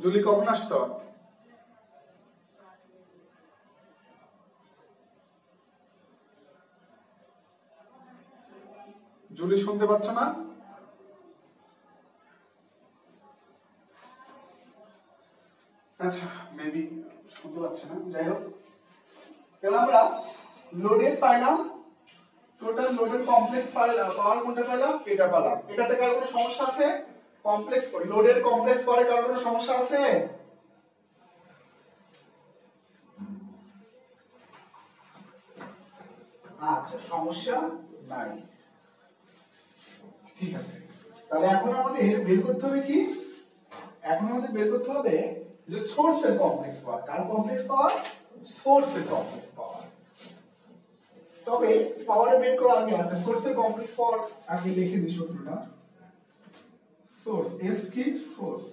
জুলি কখন আসতো, জুলি শুনতে পাচ্ছ না, আচ্ছা মেবি শুনতে পাচ্ছে না, যাই হোক তাহলে আমরা লোডের পাইলাম, টোটাল লোডের কমপ্লেক্স পাওয়ার কোনটা পেলাম, এটা পেলাম। এটাতে কার কোনো সমস্যা আছে, কমপ্লেক্স লোডের কমপ্লেক্স পাওয়ারে কার কোনো সমস্যা আছে, আচ্ছা সমস্যা নাই, ঠিক আছে। তাহলে এখন আমাদের বের করতে হবে কি, এখন আমাদের বের করতে হবে যে সোর্সের কমপ্লেক্স পাওয়ার, কার কমপ্লেক্স পাওয়ার, সোর্সের কমপ্লেক্স পাওয়ার। তবে পাওয়ারে বের করা আগে, আচ্ছা সোর্সের কমপ্লেক্স পাওয়ার আগে লিখে দিই সূত্রটা, সোর্স এস কি সোর্স,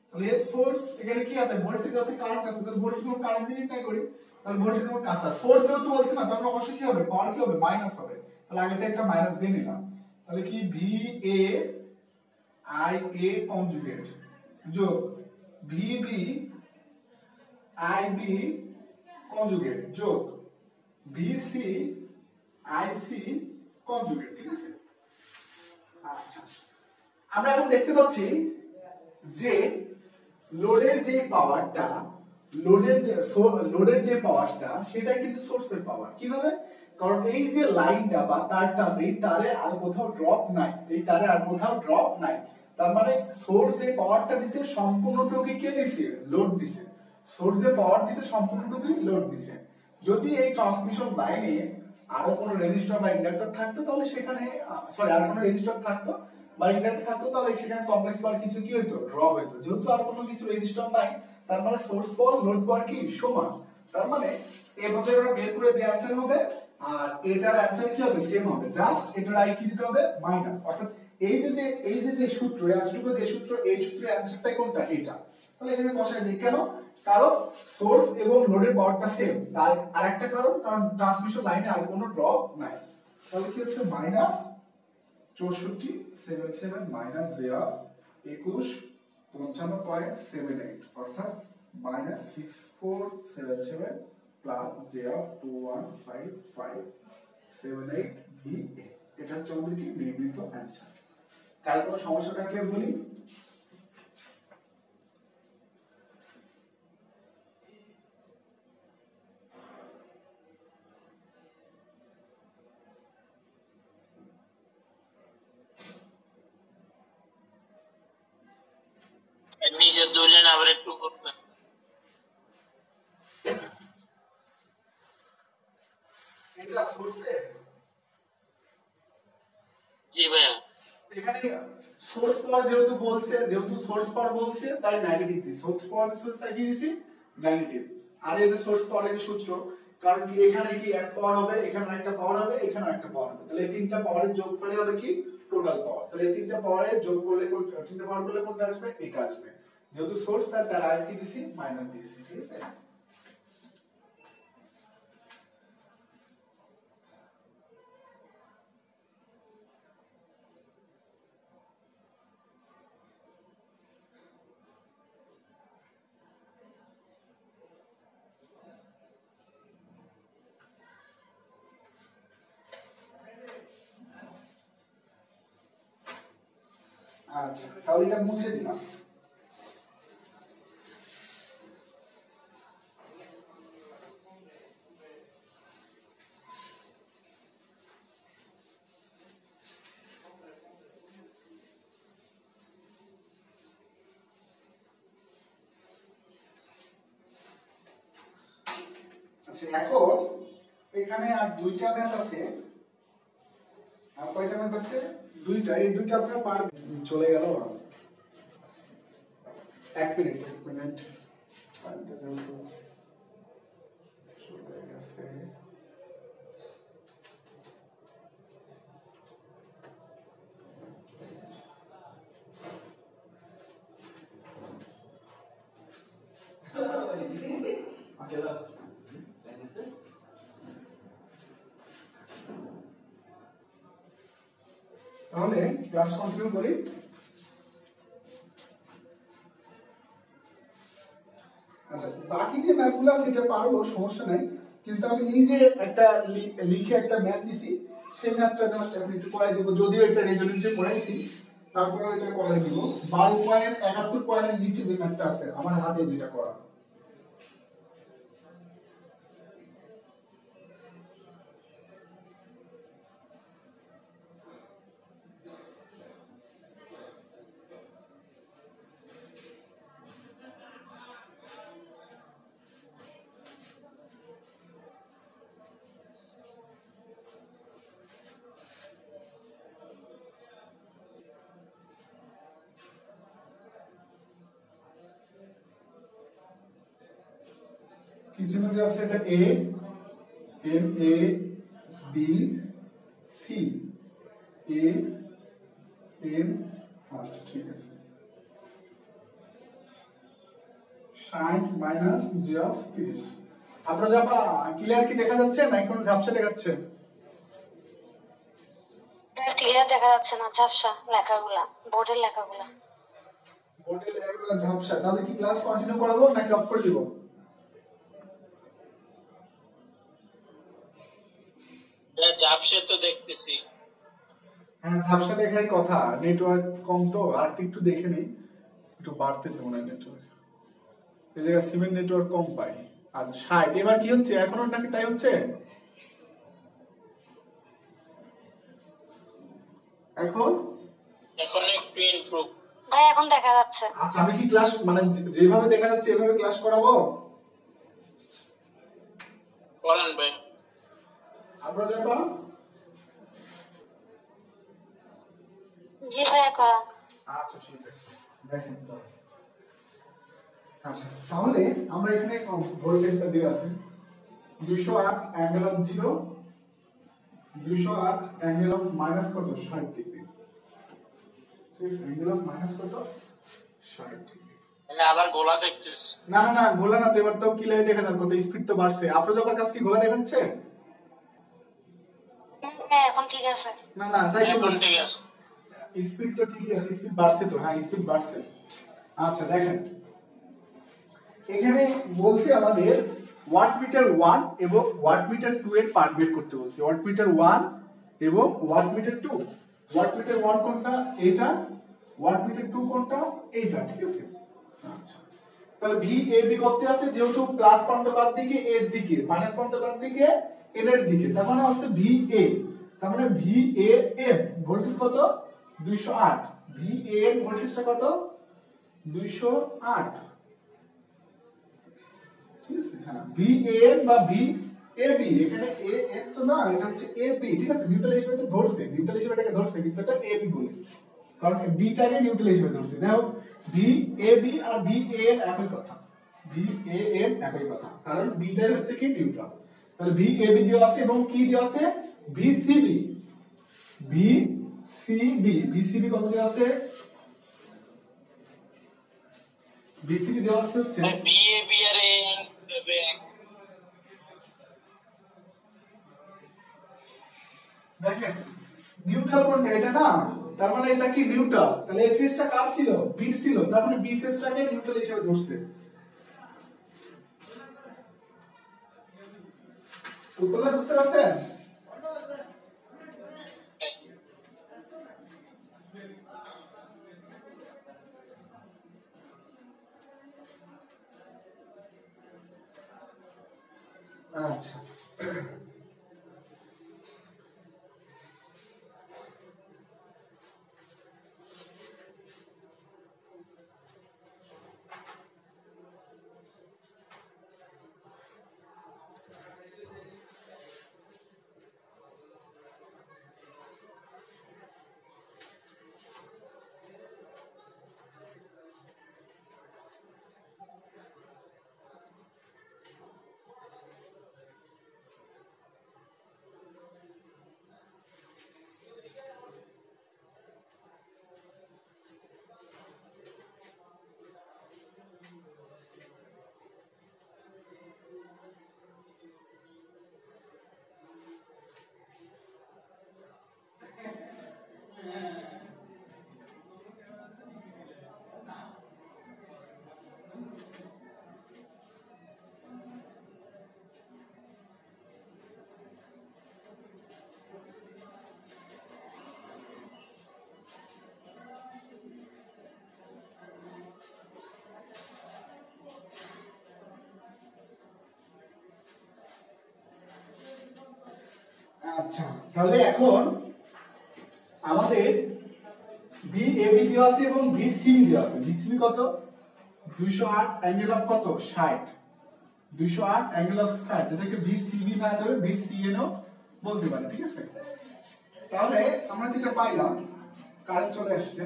তাহলে এস সোর্স এখানে কি আছে, ভোল্টেজ আছে কারেন্ট আছে, তাহলে ভোল্টেজ এবং কারেন্ট দিয়ে নির্ণয় করি, তাহলে ভোল্টেজ এবং কাছে সোর্স যেহেতু বলছি না, তাহলে অবশ্যই কি হবে, পাওয়ার কি হবে, মাইনাস হবে, তাহলে আগেতে একটা মাইনাস দিয়ে নিলাম, তাহলে কি V A I A conjugate যোগ V B I B conjugate যোগ V C I C conjugate, ঠিক আছে। আচ্ছা আমরা এখন দেখতে পাচ্ছি যে লোডের যে পাওয়ারটা লোডের যে পাওয়ারটা সেটা কিন্তু সোর্সের পাওয়ার। কিভাবে? কারণ এই যে লাইনটা বা তারটা আছে, এই তারে আর কোথাও ড্রপ নাই, এই তারে আর কোথাও ড্রপ নাই। তার মানে সোর্স যে পাওয়ারটা দিছে সম্পূর্ণটুকু কে দিছে? লোড দিছে। সোর্স যে পাওয়ার দিছে সম্পূর্ণটুকু লোড দিছে। যদি এই ট্রান্সমিশন লাইনে আরো কোনো রেজিস্টর বা ইন্ডাক্টর থাকতো তাহলে সেখানে আর কোনো রেজিস্টর থাকতো বা ইন্ডাক্টর থাকতো তাহলে সেখানে কমপ্লেক্স পাওয়ার কিছু কি হইতো? ড্রপ হইতো। যেহেতু আর কোনো কিছু রেজিস্টর নাই তার মানে সোর্স পাওয়ার লোড পাওয়ার কি সমান। তার মানে এভাবে আমরা বের করে যে অ্যানসার হবে আর এটার অ্যানসার কি হবে? সেম হবে, জাস্ট এটার আই কি দিতে হবে? মাইনাস। অর্থাৎ এই যে সূত্র, এতটুকু যে সূত্র, এই সূত্রের অ্যানসারটাই কোনটা? এটা। তাহলে এখানে বসাই দিই। কেন? কারণ সোর্স এবং লোডের পাওয়ারটা সেম। তার আরেকটা কারণ ট্রান্সমিশন লাইনে আর কোনো ড্রপ নাই। তাহলে কি হচ্ছে? মাইনাস 6477 মাইনাস দেয়া 21 55.78 অর্থাৎ মাইনাস 6477 প্লাস দেয়া 215578 VA। এটা হচ্ছে আমাদের কি নির্মিত অ্যানসার। কার কোনো সমস্যা থাকলে বলি। নিচে ধরলেন আবার একটু করবেন। এটা সোর্সে জি ভাইয়া, এখানে সোর্স পাওয়ার যেহেতু সোর্স পাওয়ার বলছে তাই নেগেটিভ দিছি। সোর্স পাওয়ার কি দিছি? নেগেটিভ। আর এই যে সোর্স পাওয়ারের সূত্র, কারণ কি এখানে কি এক পাওয়ার হবে, এখানে একটা পাওয়ার হবে, এখানে একটা পাওয়ার হবে, তাহলে এই তিনটা পাওয়ারের যোগফলে হবে কি? Total power. তাহলে এই তিনটা পাওয়ারের যোগ করলে তিনটা পাওয়ার করলে কোনটা আসবে? এটা আসবে। যেহেতু সোর্স তার আগে কি দিছি? মাইনাস দিয়েছি। ঠিক আছে? আচ্ছা, তাহলে এটা মুছে দিলাম। আচ্ছা, এখন এখানে আর দুইটা ম্যাথ আছে। আর কয়টা ম্যাথ আছে? দুইটা। এই দুইটা আপনারা পারবেন। চলে গেল 1 মিনিট 1 মিনিট। টাইমটা যেহেতু চলে গেছে। তাহলে ক্লাস কন্টিনিউ করি। আচ্ছা, বাকি যে ম্যাথগুলো আছে এটা পারবো, সমস্যা নাই, কিন্তু আমি নিজে একটা লিখে একটা ম্যাথ দিছি, সেই ম্যাথটা জাস্ট একটু করাই দেবো। যদিও এটা রেজোনেন্সে পড়াইছি, তারপরে এটা করাই দিব। 12.71 পয়েন্টের নিচে যে ম্যাথটা আছে আমার হাতে যেটা করা। কিছু মধ্যে আছে এটা A M A B C A M. আচ্ছা, ঠিক আছে। 60 মাইনাস জি অফ 30। আপনারা যা ক্লিয়ার কি দেখা যাচ্ছে না কোনো ঝাপসা দেখাচ্ছে? ক্লিয়ার দেখা যাচ্ছে না, ঝাপসা লেখাগুলা, বোর্ডের লেখাগুলা। বোর্ডের লেখাগুলো ঝাপসা। তাহলে কি ক্লাস কন্টিনিউ করাবো নাকি অফ করে দিব? ঝাপসা তো দেখতেছি। হ্যাঁ, ঝাপসা দেখার কথা, নেটওয়ার্ক কম তো, আর একটু দেখে নেই। একটু বাড়তেছে মনে হয় নেটওয়ার্ক, এই জায়গায় সিমের নেটওয়ার্ক কম পাই। আচ্ছা 60, এবার কি হচ্ছে এখনো নাকি তাই হচ্ছে? এখন এখন একটু ইমপ্রুভ। ভাই এখন দেখা যাচ্ছে। আচ্ছা আমি কি ক্লাস মানে যেভাবে দেখা যাচ্ছে এভাবে ক্লাস করাবো? করেন ভাই। আমরা যাবো। জি ভাইয়া করা। আচ্ছা ঠিক আছে, দেখেন তো। আচ্ছা তাহলে আমরা এখানে ভোল্টেজটা দেওয়া আছে 208 angle of 0, 208 angle of minus কত 60 ডিগ্রি। ঠিক আছে, অ্যাঙ্গেল অফ মাইনাস কত 60 ডিগ্রি। তাহলে আবার গোলা দেখতেছি। না না না গোলা না তো, এবার তো ক্লিয়ার দেখা যাচ্ছে কত স্পিড তো বাড়ছে। আফরোজাবার কাছে কি গোলা দেখাচ্ছে? হ্যাঁ এখন ঠিক আছে। না না তাই তো, এখন ঠিক আছে। স্পিড তো ঠিকই আছে, স্পিড বাড়ছে তো, হ্যাঁ স্পিড বাড়ছে। আচ্ছা দেখেন এখানে বলছে আমাদের ওয়াটমিটার 1 এবং ওয়াটমিটার 2 এর পার্ট বের করতে বলছে। ওয়াটমিটার 1 এবং ওয়াটমিটার 2। ওয়াটমিটার 1 কোনটা? এটা। ওয়াটমিটার 2 কোনটা? এইটা। ঠিক আছে। আচ্ছা তাহলে VAB করতে আছে, যেহেতু প্লাস প্রান্ত কার দিকে? এর দিকে। মাইনাস প্রান্ত কার দিকে? এর দিকে। তার মানে হচ্ছে VA, তার মানে VAN ভোল্টেজ কত? 208। VAN ভোল্টেজটা কত? 208। ঠিক আছে, হ্যাঁ VAN বা VAB, এখানে AN তো না, এটা হচ্ছে AB। ঠিক আছে, নিউট্রাল হিসেবে তো ধরছে, নিউট্রাল হিসেবে এটাকে ধরছে, কিন্তু এটা AB বলে, কারণ B টাকে নিউট্রাল হিসেবে ধরছে। দেখো VAB আর VAN একই কথা, VAN একই কথা, কারণ B টাই হচ্ছে কি নিউট্রাল। তাহলে VAB দেওয়া আছে এবং কি দেওয়া আছে? VCB। VCB কত দেওয়া আছে? VCB দেওয়া আছে হচ্ছে বিএবি আর এন দেখেন নিউট্রাল কোনটা? এটা না, তার মানে এটা কি নিউট্রাল। তাহলে এই ফেজটা কার ছিল? বি ছিল, তার মানে বি ফেজটাকে নিউট্রাল হিসেবে ধরছে। উপরে বুঝতে পারছেন? আচ্ছা আচ্ছা তাহলে এখন আমাদের VAB দেওয়া আছে এবং VCB দেওয়া আছে। VCB কত? 208 অ্যাঙ্গেল অফ কত? 60। 208 অ্যাঙ্গেল অফ 60, যেটাকে VCB না ধরে VCN ও বলতে পারি। ঠিক আছে, তাহলে আমরা যেটা পাইলাম, কারেন্ট চলে আসছে।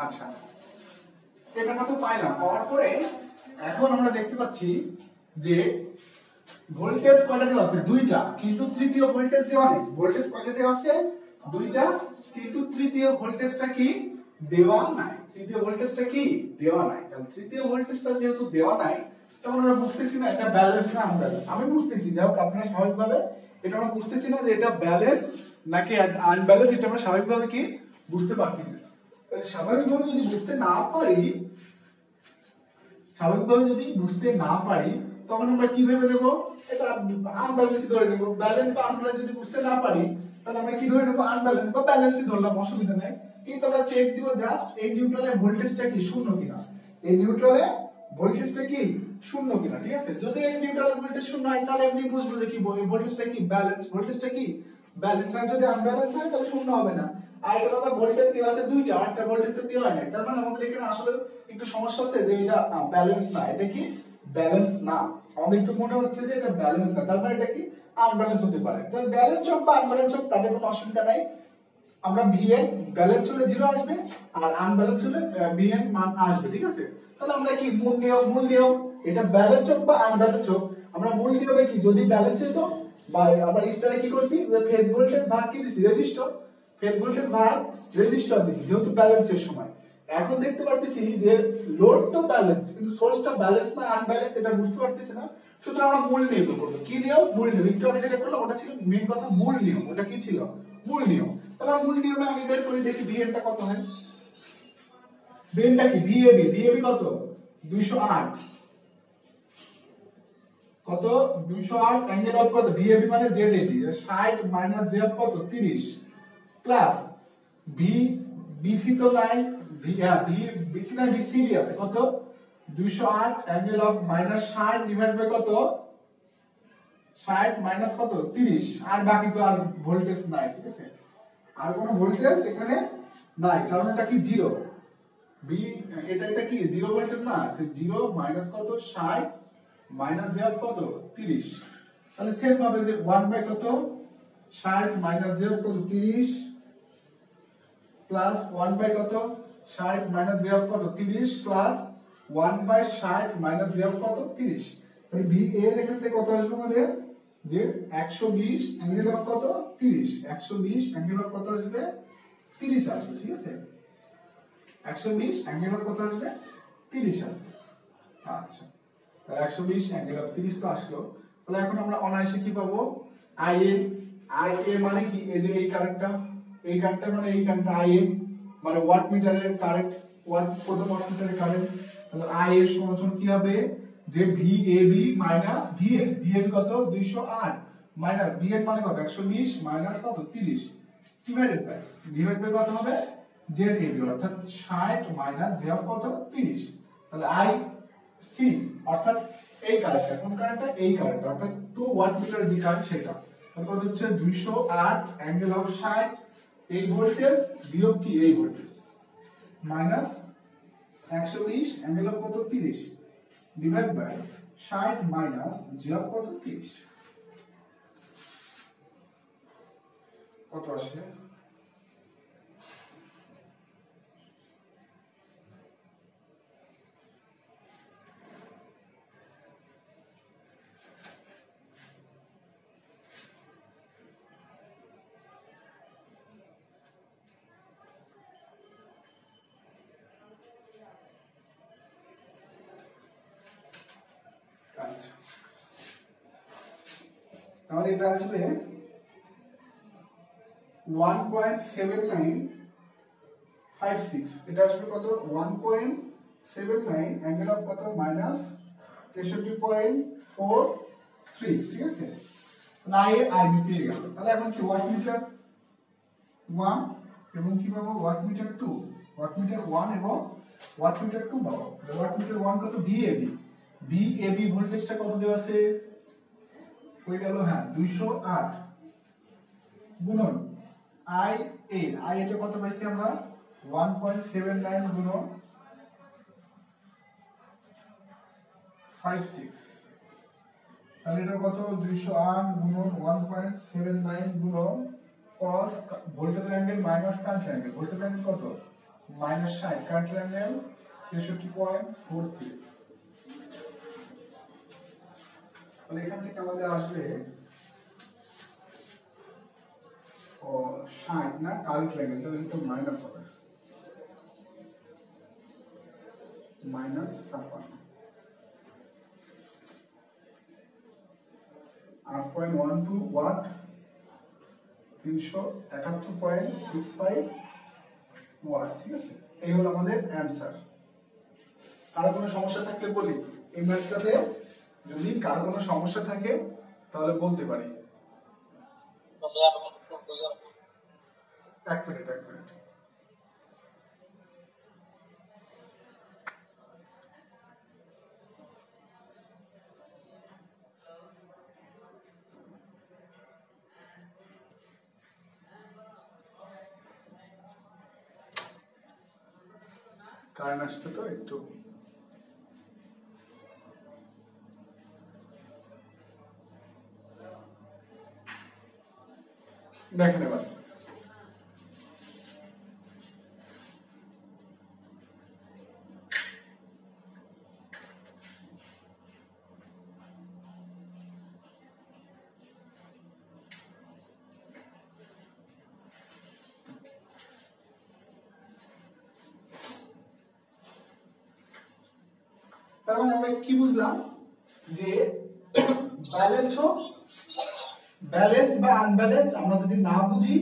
আচ্ছা এটা কত পাইলাম, পাওয়ার পরে এখন আমরা দেখতে পাচ্ছি যে ভোল্টেজ কয়টা দেওয়া আছে? দুইটা, কিন্তু তৃতীয় ভোল্টেজ দেওয়া নেই। ভোল্টেজ কয়টা দেওয়া আছে? দুইটা, কিন্তু তৃতীয় ভোল্টেজটা কি দেওয়া নাই। তৃতীয় ভোল্টেজটা কি দেওয়া নাই। তাহলে তৃতীয় ভোল্টেজটা যেহেতু দেওয়া নাই, তখন আমরা বুঝতেছি না এটা ব্যালেন্স না আনব্যালেন্স। আমি বুঝতেছি, যাই হোক আপনারা স্বাভাবিকভাবে এটা আমরা বুঝতেছি না যে এটা ব্যালেন্স নাকি আনব্যালেন্স, এটা আমরা স্বাভাবিকভাবে কি বুঝতে পারতেছি। স্বাভাবিকভাবে যদি বুঝতে না পারি, স্বাভাবিকভাবে যদি বুঝতে না পারি তখন আমরা কি ভেবে নেব, এটা আনব্যালেন্স ধরে নেব। ব্যালেন্স বা আনব্যালেন্স যদি বুঝতে না পারি তাহলে আমরা কি ধরে নেব, আনব্যালেন্স বা ব্যালেন্সই ধরলাম, অসুবিধা নেই। কিন্তু আমরা চেক দিব জাস্ট এই নিউট্রালে ভোল্টেজটা কি শূন্য কিনা, এই নিউট্রালে ভোল্টেজটা কি শূন্য কিনা, ঠিক আছে। যদি এই নিউট্রালে ভোল্টেজ শূন্য হয় তাহলে এমনি বুঝবো যে কি ভোল্টেজটা কি ব্যালেন্স, ভোল্টেজটা কি ব্যালেন্স। আর যদি আনব্যালেন্স হয় তাহলে শূন্য হবে না। আর এটা কথা ভোল্টেজ দেওয়া আছে দুইটা, একটা ভোল্টেজ তো দেওয়া নাই, তার মানে আমাদের এখানে আসলে একটু সমস্যা আছে যে এটা ব্যালেন্স না, এটা কি ব্যালেন্স না। আমাদের একটু মনে হচ্ছে যে এটা ব্যালেন্স না, তার মানে এটা কি আনব্যালেন্স হতে পারে। তো ব্যালেন্স হোক বা আনব্যালেন্স হোক তাতে কোনো অসুবিধা নাই। আমরা ভিএন ব্যালেন্স হলে 0 আসবে আর আনব্যালেন্স হলে ভিএন মান আসবে, ঠিক আছে। তাহলে আমরা কি মূল নিয়ম এটা ব্যালেন্স হোক বা আনব্যালেন্স হোক, আমরা মূল নিয়মে কি যদি ব্যালেন্স হইতো বা আমরা স্টারে কি করছি যে ফেজ ভোল্টেজ ভাগ কি দিছি রেজিস্টর, ফেজ ভোল্টেজ ভাগ রেজিস্টর দিছি যেহেতু ব্যালেন্সের সময়। এখন দেখতে পাচ্ছি যে লোড তো ব্যালেন্স কিন্তু সোর্সটা ব্যালেন্স না আনব্যালেন্স এটা বুঝতে পারতেছি না। সুতরাং আমরা মূল নিয়ম করব। কি নিয়ম? মূল নিয়ম। একটু আগে যেটা করলাম ওটা ছিল মেইন কথা, মূল নিয়ম। ওটা কি ছিল? মূল নিয়ম। তাহলে মূল নিয়মে আমি বের করে দেখি ভিএন টা কত হয়। ভিএনটা কি ভিএবি কত 208, কত 208 অ্যাঙ্গেল অফ কত ভিএবি মানে জেডএবি 60 মাইনাস জেড কত 30 প্লাস বি বিসি তো নাই, বি বিসি না বিসি আছে কত 208 angle of minus 60 divide by কত 60 মাইনাস কত 30, আর বাকি তো আর ভোল্টেজ নাই, ঠিক আছে। আর কোনো ভোল্টেজ এখানে নাই কারণ এটা কি জিরো, বি এটা কি জিরো ভোল্টেজ না, তো 0 মাইনাস কত 60 মাইনাস জেড কত 30। তাহলে সেম ভাবে যে 1 বাই কত 60 মাইনাস জেড কত 30 প্লাস 1 বাই কত 60 মাইনাস জেড কত 30 প্লাস 1 বাই 60 মাইনাস জেড কত 30। তাহলে ভি এর এখান থেকে কত আসবে আমাদের যে 120 অ্যাঙ্গেল অফ কত 30, 120 অ্যাঙ্গেল অফ কত আসবে 30 আসবে, ঠিক আছে। 120 অ্যাঙ্গেল অফ কত আসবে 30 আসবে। আচ্ছা, তাহলে 120 অ্যাঙ্গেল অফ 30 তো আসলো। তাহলে এখন আমরা অনায়াসে কি পাবো আইএ, আইএ মানে কি এই যে এই কারেন্টটা মানে এই কারেন্টটা আইএ মানে ওয়াট মিটারের কারেন্ট, প্রথম ওয়াট মিটারের কারেন্ট। তাহলে আইএ সমান কি হবে যে ভিএবি মাইনাস ভিএন, ভিএবি কত 208 মাইনাস ভিএন মানে কত 120 মাইনাস কত 30 ডিভাইডেড বাই কত হবে জেডএবি অর্থাৎ 60 মাইনাস জেড কত 30। তাহলে আই সি অর্থাৎ এই কারেন্টটা, কোন কারেন্টটা এই কারেন্ট অর্থাৎ 2 ওয়াট মিটার যে কারেন্ট সেটা। তাহলে কত হচ্ছে 208 অ্যাঙ্গেল অফ 60 এই ভোল্টেজ বিয়োগ কি এই ভোল্টেজ মাইনাস 120 অ্যাঙ্গেল অফ কত 30 ডিভাইড বাই 60 মাইনাস জেড কত 30 কত আসে তাহলে এটা আসবে 1.7956, এটা আসবে কত 1.79 অ্যাঙ্গেল অফ কত মাইনাস 63.43, ঠিক আছে। তাহলে আইবি পেয়ে গেল। তাহলে এখন কি ওয়াট মিটার 1 এবং কি পাবো ওয়াট মিটার 2, ওয়াট মিটার 1 এবং ওয়াট মিটার 2 পাবো। ওয়াট মিটার 1 কত ভিএবি, ভিএবি ভোল্টেজটা কত দেওয়া আছে হয়ে গেল হ্যাঁ 208 গুণন আই এ, আই এটা কত পাইছি আমরা 1.79 গুণন 56, তাহলে এটা কত 208 গুণন 1.79 গুণন cos voltage angle minus current angle, voltage angle কত মাইনাস 60, কারেন্ট অ্যাঙ্গেল 63.43। তাহলে এখান থেকে আমাদের আসবে ও 60 না কারেন্ট অ্যাঙ্গেল, তাহলে এটা মাইনাস হবে মাইনাস 56 8.12 ওয়াট 371.65 ওয়াট, ঠিক আছে। এই হলো আমাদের অ্যানসার। কারো কোনো সমস্যা থাকলে বলি, এই ম্যাথটাতে যদি কারো কোনো সমস্যা থাকে তাহলে বলতে পারি। এক মিনিট। কারেন্ট আসছে তো একটু। দেখেন এবার তার মানে আমরা কি বুঝলাম যে ব্যালেন্স হোক, ব্যালেন্স বা আনব্যালেন্স আমরা যদি না বুঝি,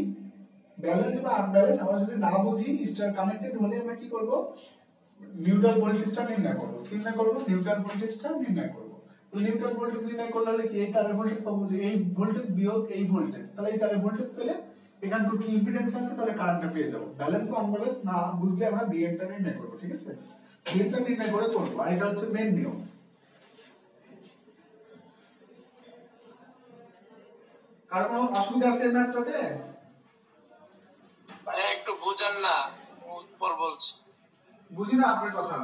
ব্যালেন্স বা আনব্যালেন্স আমরা যদি না বুঝি, স্টার কানেক্টেড হলে আমরা কি করব, নিউট্রাল ভোল্টেজটা নির্ণয় করব। কি নির্ণয় করব? নিউট্রাল ভোল্টেজটা নির্ণয় করব। তো নিউট্রাল ভোল্টেজ নির্ণয় করলে হলে কি, এই তারের ভোল্টেজ পাবো যে এই ভোল্টেজ বিয়োগ এই ভোল্টেজ, তাহলে এই তারের ভোল্টেজ পেলে এখানকার কি ইম্পিডেন্স আছে তাহলে কারেন্টটা পেয়ে যাব। ব্যালেন্স বা আনব্যালেন্স না বুঝলে আমরা বিএনটা নির্ণয় করব। ঠিক আছে, বিএনটা নির্ণয় করে করব, আর এটা হচ্ছে মেইন নিয়ম। কার কোনো অসুবিধা আছে এই ম্যাথটাতে? ভাইয়া একটু বুঝেন না, উপর বলছি। বুঝি না আপনার কথা।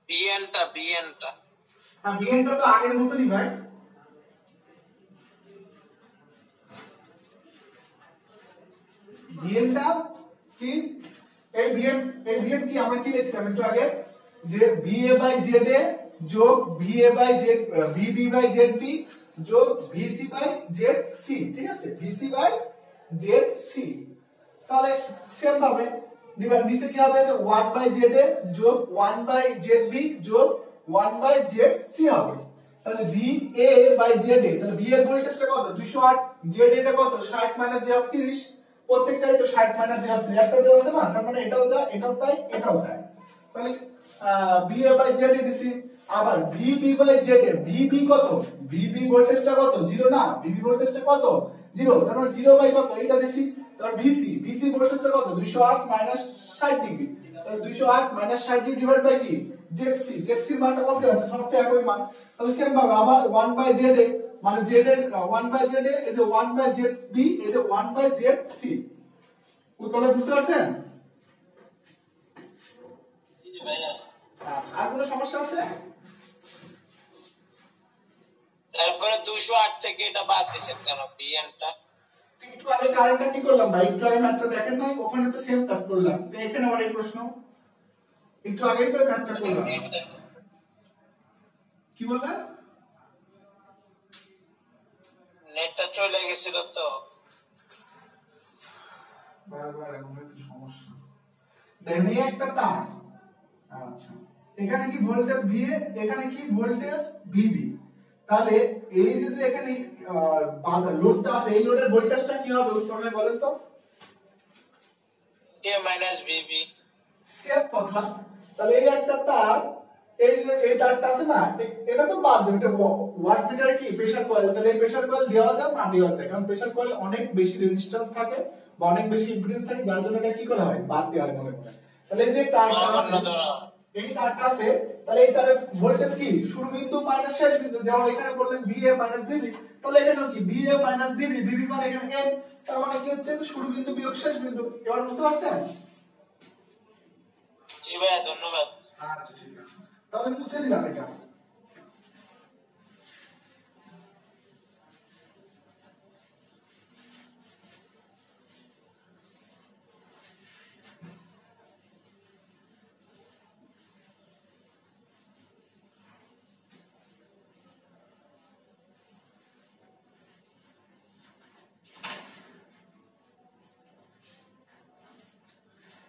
বিএনটা হ্যাঁ, বিএনটা তো আগের মতনই ভাই। বিএনটা কি, এই বিএন কি আমরা কি লিখছিলাম একটু আগে, যে ভিএ বাই জেড এ যোগ V A by Z V B by Z P যোগ ভিসি বাই জেড সি। ঠিক আছে, ভিসি বাই জেড সি। তাহলে সেম ভাবে নিচে কি হবে, 1 বাই জেড এ যোগ 1 বাই জেড বি যোগ 1 বাই জেড সি হবে। তাহলে ভি এ বাই জেড এ, তাহলে ভি এর ভোল্টেজটা কত, 208, জেড এটা কত, 60 মাইনাস জে 30, প্রত্যেকটাই তো 60 মাইনাস জে 30 একটা দেওয়া আছে না, তার মানে এটাও যা, এটাও তাই, এটাও তাই। তাহলে V A by Z A দিছি। আবার V B by Z A, V B কত, ভিবি ভোল্টেজটা কত, 0 না, ভিবি ভোল্টেজটা কত, 0, তার মানে 0 বাই কত, এটা দিছি। তারপর ভিসি ভোল্টেজটা কত, 208 মাইনাস 60 ডিগ্রি, তাহলে 208 মাইনাস 60 ডিগ্রি ডিভাইড বাই কি, জেডসি, জেডসির মানটা কত আছে, সব তো একই মান। তাহলে সেম ভাবে আবার 1 বাই জেড এ, মানে জেড এর 1 বাই জেড এ, এই যে 1 বাই জেড বি, এই যে 1 বাই জেড সি। উত্তরটা বুঝতে পারছেন? আচ্ছা, আর কোনো সমস্যা আছে? তারপরে 208 থেকে এটা বাদ দিছেন কেন, বিএনটা? একটু আগে কারেন্টটা কি করলাম ভাই, একটু আগে ম্যাথটা দেখেন নাই, ওখানে তো সেম কাজ করলাম, তো এখানে আবার এই প্রশ্ন, একটু আগেই তো ম্যাথটা করলাম। কি বললেন? নেটটা চলে গেছিল তো বারবার এমন একটা সমস্যা। দেখেন এই একটা তার, আচ্ছা এখানে কি ভোল্টেজ ভিএ, এখানে কি ভোল্টেজ ভিবি, তাহলে এই যে এখানে লোডটা আছে, এই লোডের ভোল্টেজটা কি হবে উত্তরটা বলেন তো? কে মাইনাস বিবি। সেম কথা। তাহলে এই একটা তার, এই যে এই তারটা আছে না, এটা তো বাদ দেবে, এটা ওয়াট মিটারে কি প্রেসার কয়েল, তাহলে এই প্রেসার কয়েল দেওয়া যায় না দেওয়া যায়, কারণ প্রেসার কয়েল অনেক বেশি রেজিস্ট্যান্স থাকে বা অনেক বেশি ইম্পিডেন্স থাকে, যার জন্য এটা কি করা হয়, বাদ দেওয়া হয় মনে করে। তাহলে এই যে তারটা আছে, এই তারটা আছে, তাহলে এই তারের ভোল্টেজ কি, শুরু বিন্দু মাইনাস শেষ বিন্দু, যেমন এখানে বললেন ভিএ মাইনাস ভিবি, তাহলে এখানেও কি ভিএ মাইনাস ভিবি, ভিবি মানে এখানে এন, তার মানে কি হচ্ছে শুরু বিন্দু বিয়োগ শেষ বিন্দু। এবার বুঝতে পারছেন? জি ভাইয়া, ধন্যবাদ। আচ্ছা ঠিক আছে, তাহলে মুছে দিলাম এটা।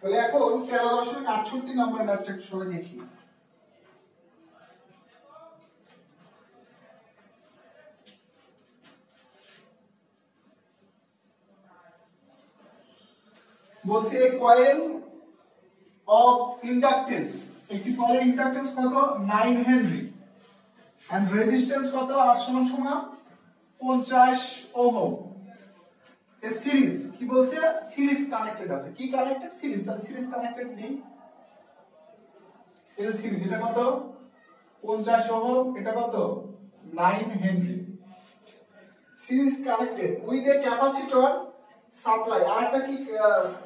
তাহলে এখন 13.68 নম্বর ম্যাথটা একটু সরে দেখি। বলছে কয়েল অফ ইন্ডাকটেন্স, একটি কয়েলের ইন্ডাকটেন্স কত 9 হেনরি এন্ড রেজিস্ট্যান্স কত R সমান সমান 50 ওহম। এ সিরিজ কি বলছে সিরিজ কানেক্টেড আছে কি কানেক্টেড সিরিজ তাহলে সিরিজ কানেক্টেড দিই এই সিরিজ এটা কত 50 ওহম এটা কত 9 Henry series connected with a capacitor supply আরেকটা কি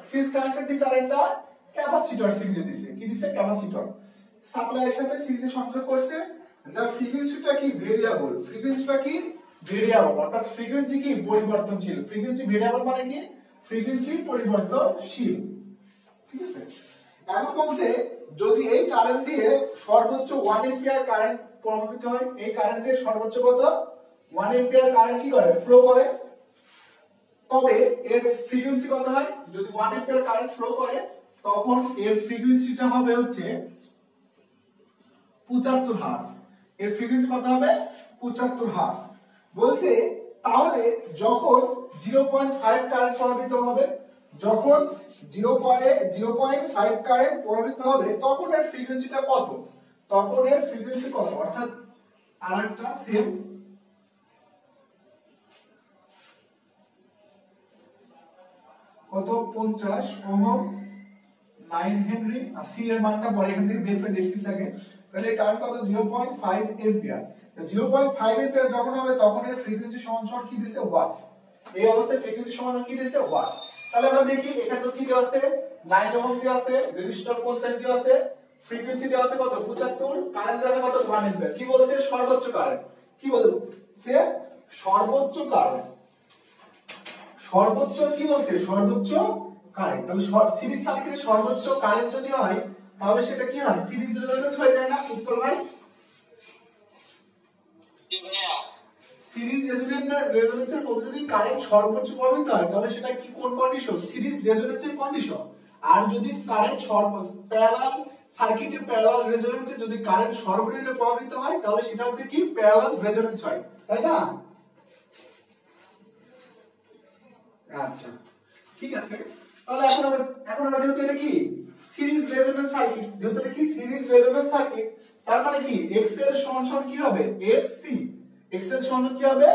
সিরিজ কানেক্টেড দিছে আরেকটা ক্যাপাসিটর সিরিজে দিছে কি দিছে ক্যাপাসিটর সাপ্লাইয়ের সাথে সিরিজে সংযোগ করছে যার ফ্রিকোয়েন্সিটা কি ভেরিয়েবল ফ্রিকোয়েন্সিটা কি ভেরিয়েবল অর্থাৎ ফ্রিকোয়েন্সি কি পরিবর্তনশীল ফ্রিকোয়েন্সি ভেরিয়েবল মানে কি ফ্রিকোয়েন্সি পরিবর্তনশীল ঠিক আছে এখন বলছে যদি এই কারেন্ট দিয়ে সর্বোচ্চ 1 এম্পিয়ার কারেন্ট প্রবাহিত হয় এই কারেন্ট দিয়ে সর্বোচ্চ কত 1 এম্পিয়ার কারেন্ট কি করে ফ্লো করে তবে এর ফ্রিকোয়েন্সি কত হয় যদি 1 এম্পিয়ার কারেন্ট ফ্লো করে তখন এর ফ্রিকোয়েন্সিটা হবে হচ্ছে 75 হার্টজ এর ফ্রিকোয়েন্সি কত হবে 75 হার্টজ বলছে তাহলে যখন 0.5 কারেন্ট প্রবাহিত হবে যখন 0.5 কারেন্ট প্রবাহিত হবে তখন এর ফ্রিকোয়েন্সিটা কত তখন এর ফ্রিকোয়েন্সি কত অর্থাৎ আরেকটা সেম কত 50 ওহম 9 হেনরি আর সি এর মানটা পরে এখান থেকে বের করে দেখতেছি আগে তাহলে কারেন্ট কত 0.5 এম্পিয়ার 0.5 এম্পিয়ার যখন হবে তখন এর ফ্রিকোয়েন্সি সমান সমান কি দিছে ওয়াট এই অবস্থায় ফ্রিকোয়েন্সি সমান কি দিছে ওয়াট তাহলে আমরা দেখি এখানে তো কি দেওয়া আছে 9 ওহম দেওয়া আছে রেজিস্টর 50 দেওয়া আছে ফ্রিকোয়েন্সি দেওয়া আছে কত 75 কারেন্ট দেওয়া আছে কত 1 এম্পিয়ার কি বলছে সর্বোচ্চ কারেন্ট কি বলছে সর্বোচ্চ কারেন্ট সর্বোচ্চ কি বলছে সর্বোচ্চ কারেন্ট তাহলে সিরিজ সার্কিটের সর্বোচ্চ কারেন্ট যদি হয় তাহলে সেটা কি হয় সিরিজ রেজোনেন্স হয়ে যায় না উত্তর ভাই সিরিজ রেজোনেন্সের মধ্যে যদি কারেন্ট সর্বোচ্চ প্রবাহিত হয় তাহলে সেটা কি কোন কন্ডিশন সিরিজ রেজোনেন্সের কন্ডিশন আর যদি কারেন্ট প্যারালাল সার্কিটের প্যারালাল রেজোনেন্সে যদি কারেন্ট সর্বনিম্ন প্রবাহিত হয় তাহলে সেটা হচ্ছে কি প্যারালাল রেজোনেন্স হয় তাই না আচ্ছা ঠিক আছে তাহলে এখন আমরা যেহেতু এটা কি সিরিজ রেজোনেন্স সার্কিট যেহেতু এটা কি সিরিজ রেজোনেন্স সার্কিট তার মানে কি এক্সএল সমান সমান কি হবে এক্সসি এক্সএল সমান কি হবে